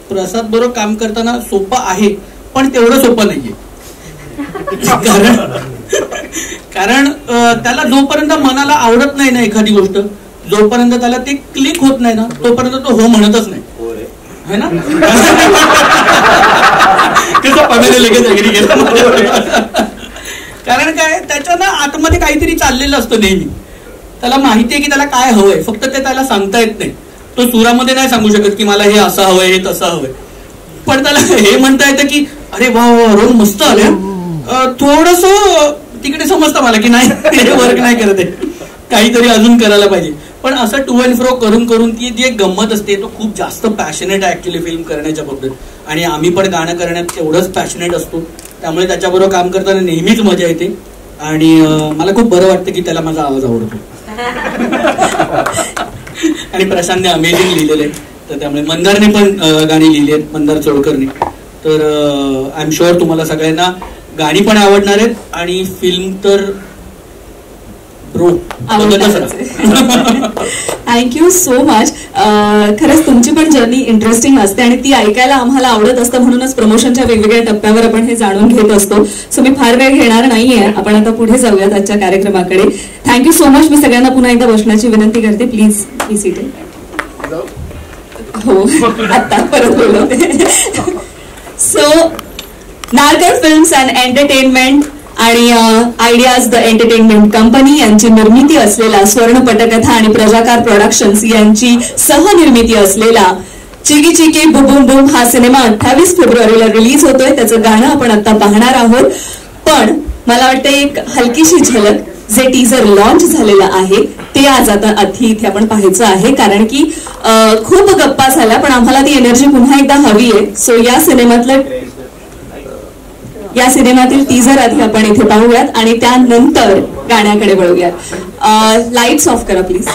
प्रसाद बरोबर काम करताना सोपं आहे, पण तेवढं सोपं नाहीये. कारण त्याला जोपर्यंत मनाला आवडत नाही ना एखादी गोष्ट, जोपर्यंत त्याला ते क्लिक होत नाही ना, तोपर्यंत तो हो म्हणतच नाही, है ना? कसं पगाने लगेच ऍग्री केलं. कारण काय, त्याच्या ना आतमध्ये काहीतरी चाललेलं असतं नेहमी. त्याला माहितीये की त्याला काय हवंय, फक्त ते त्याला सांगता येत नाही. तो सुरामध्ये नाही सांगू शकत की मला हे असं हवंय हे तसं हवंय, पण त्याला हे म्हणता येतं की अरे वा रोल मस्त आले, थोडस तिकडे समजतं मला की नाही हे वर्क नाही करत आहे, काहीतरी अजून करायला पाहिजे. पण असं टू अँड फ्रो करून करून ती जी एक गंमत असते, तो खूप जास्त पॅशनेट आहे ऍक्च्युली फिल्म करण्याच्या बाबतीत. आणि आम्ही पण गाणं करण्यात तेवढंच पॅशनेट असतो, त्यामुळे त्याच्याबरोबर काम करताना नेहमीच मजा येते. आणि मला खूप बरं वाटतं की त्याला माझा आवाज आवडतो. आणि प्रशांतने अमेझिंग लिहिलेले, तर त्यामुळे मंदारने पण गाणी लिहिली आहेत, मंदार चोळकरने. तर आय एम शुअर तुम्हाला सगळ्यांना गाणी पण आवडणार आहेत आणि फिल्म तर थँक्यू सो मच. खरंच तुमची पण जर्नी इंटरेस्टिंग असते आणि ती ऐकायला आम्हाला आवडत असतं, म्हणूनच प्रमोशनच्या वेगवेगळ्या टप्प्यावर आपण हे जाणून घेत असतो. सो मी फार वेळ घेणार नाहीये, आपण आता पुढे जाऊयात आजच्या कार्यक्रमाकडे. Thank you so much. मी सगळ्यांना पुन्हा एकदा बसण्याची विनंती करते. Please be seated. हो आता परत बोलवते. So Narkar films and entertainment आणि आयडियाज द एंटरटेनमेंट कंपनी यांची निर्मिती असलेला स्वर्ण पटकथा आणि प्रजाकार प्रोडक्शन्स यांची सहनिर्मिती असलेला चिकी चिकी बुबुम बुम हा सिनेमा 28 फेब्रुवारीला रिलीज होतोय. त्याचं गाणं आपण आता पाहणार आहोत. पण मला वाटतं एक हलकीशी झलक जे टीजर लॉन्च झालेलं आहे ते आज आता इथे आपण पाहायचं आहे, कारण की खूप गप्पा झाल्या पण आम्हाला ती एनर्जी पुन्हा एकदा हवी आहे. सो या सिनेमातील टीजर आधी आपण इथे पाहूयात आणि त्यानंतर गाण्याकडे वळूयात. लाईट्स ऑफ करा प्लीज.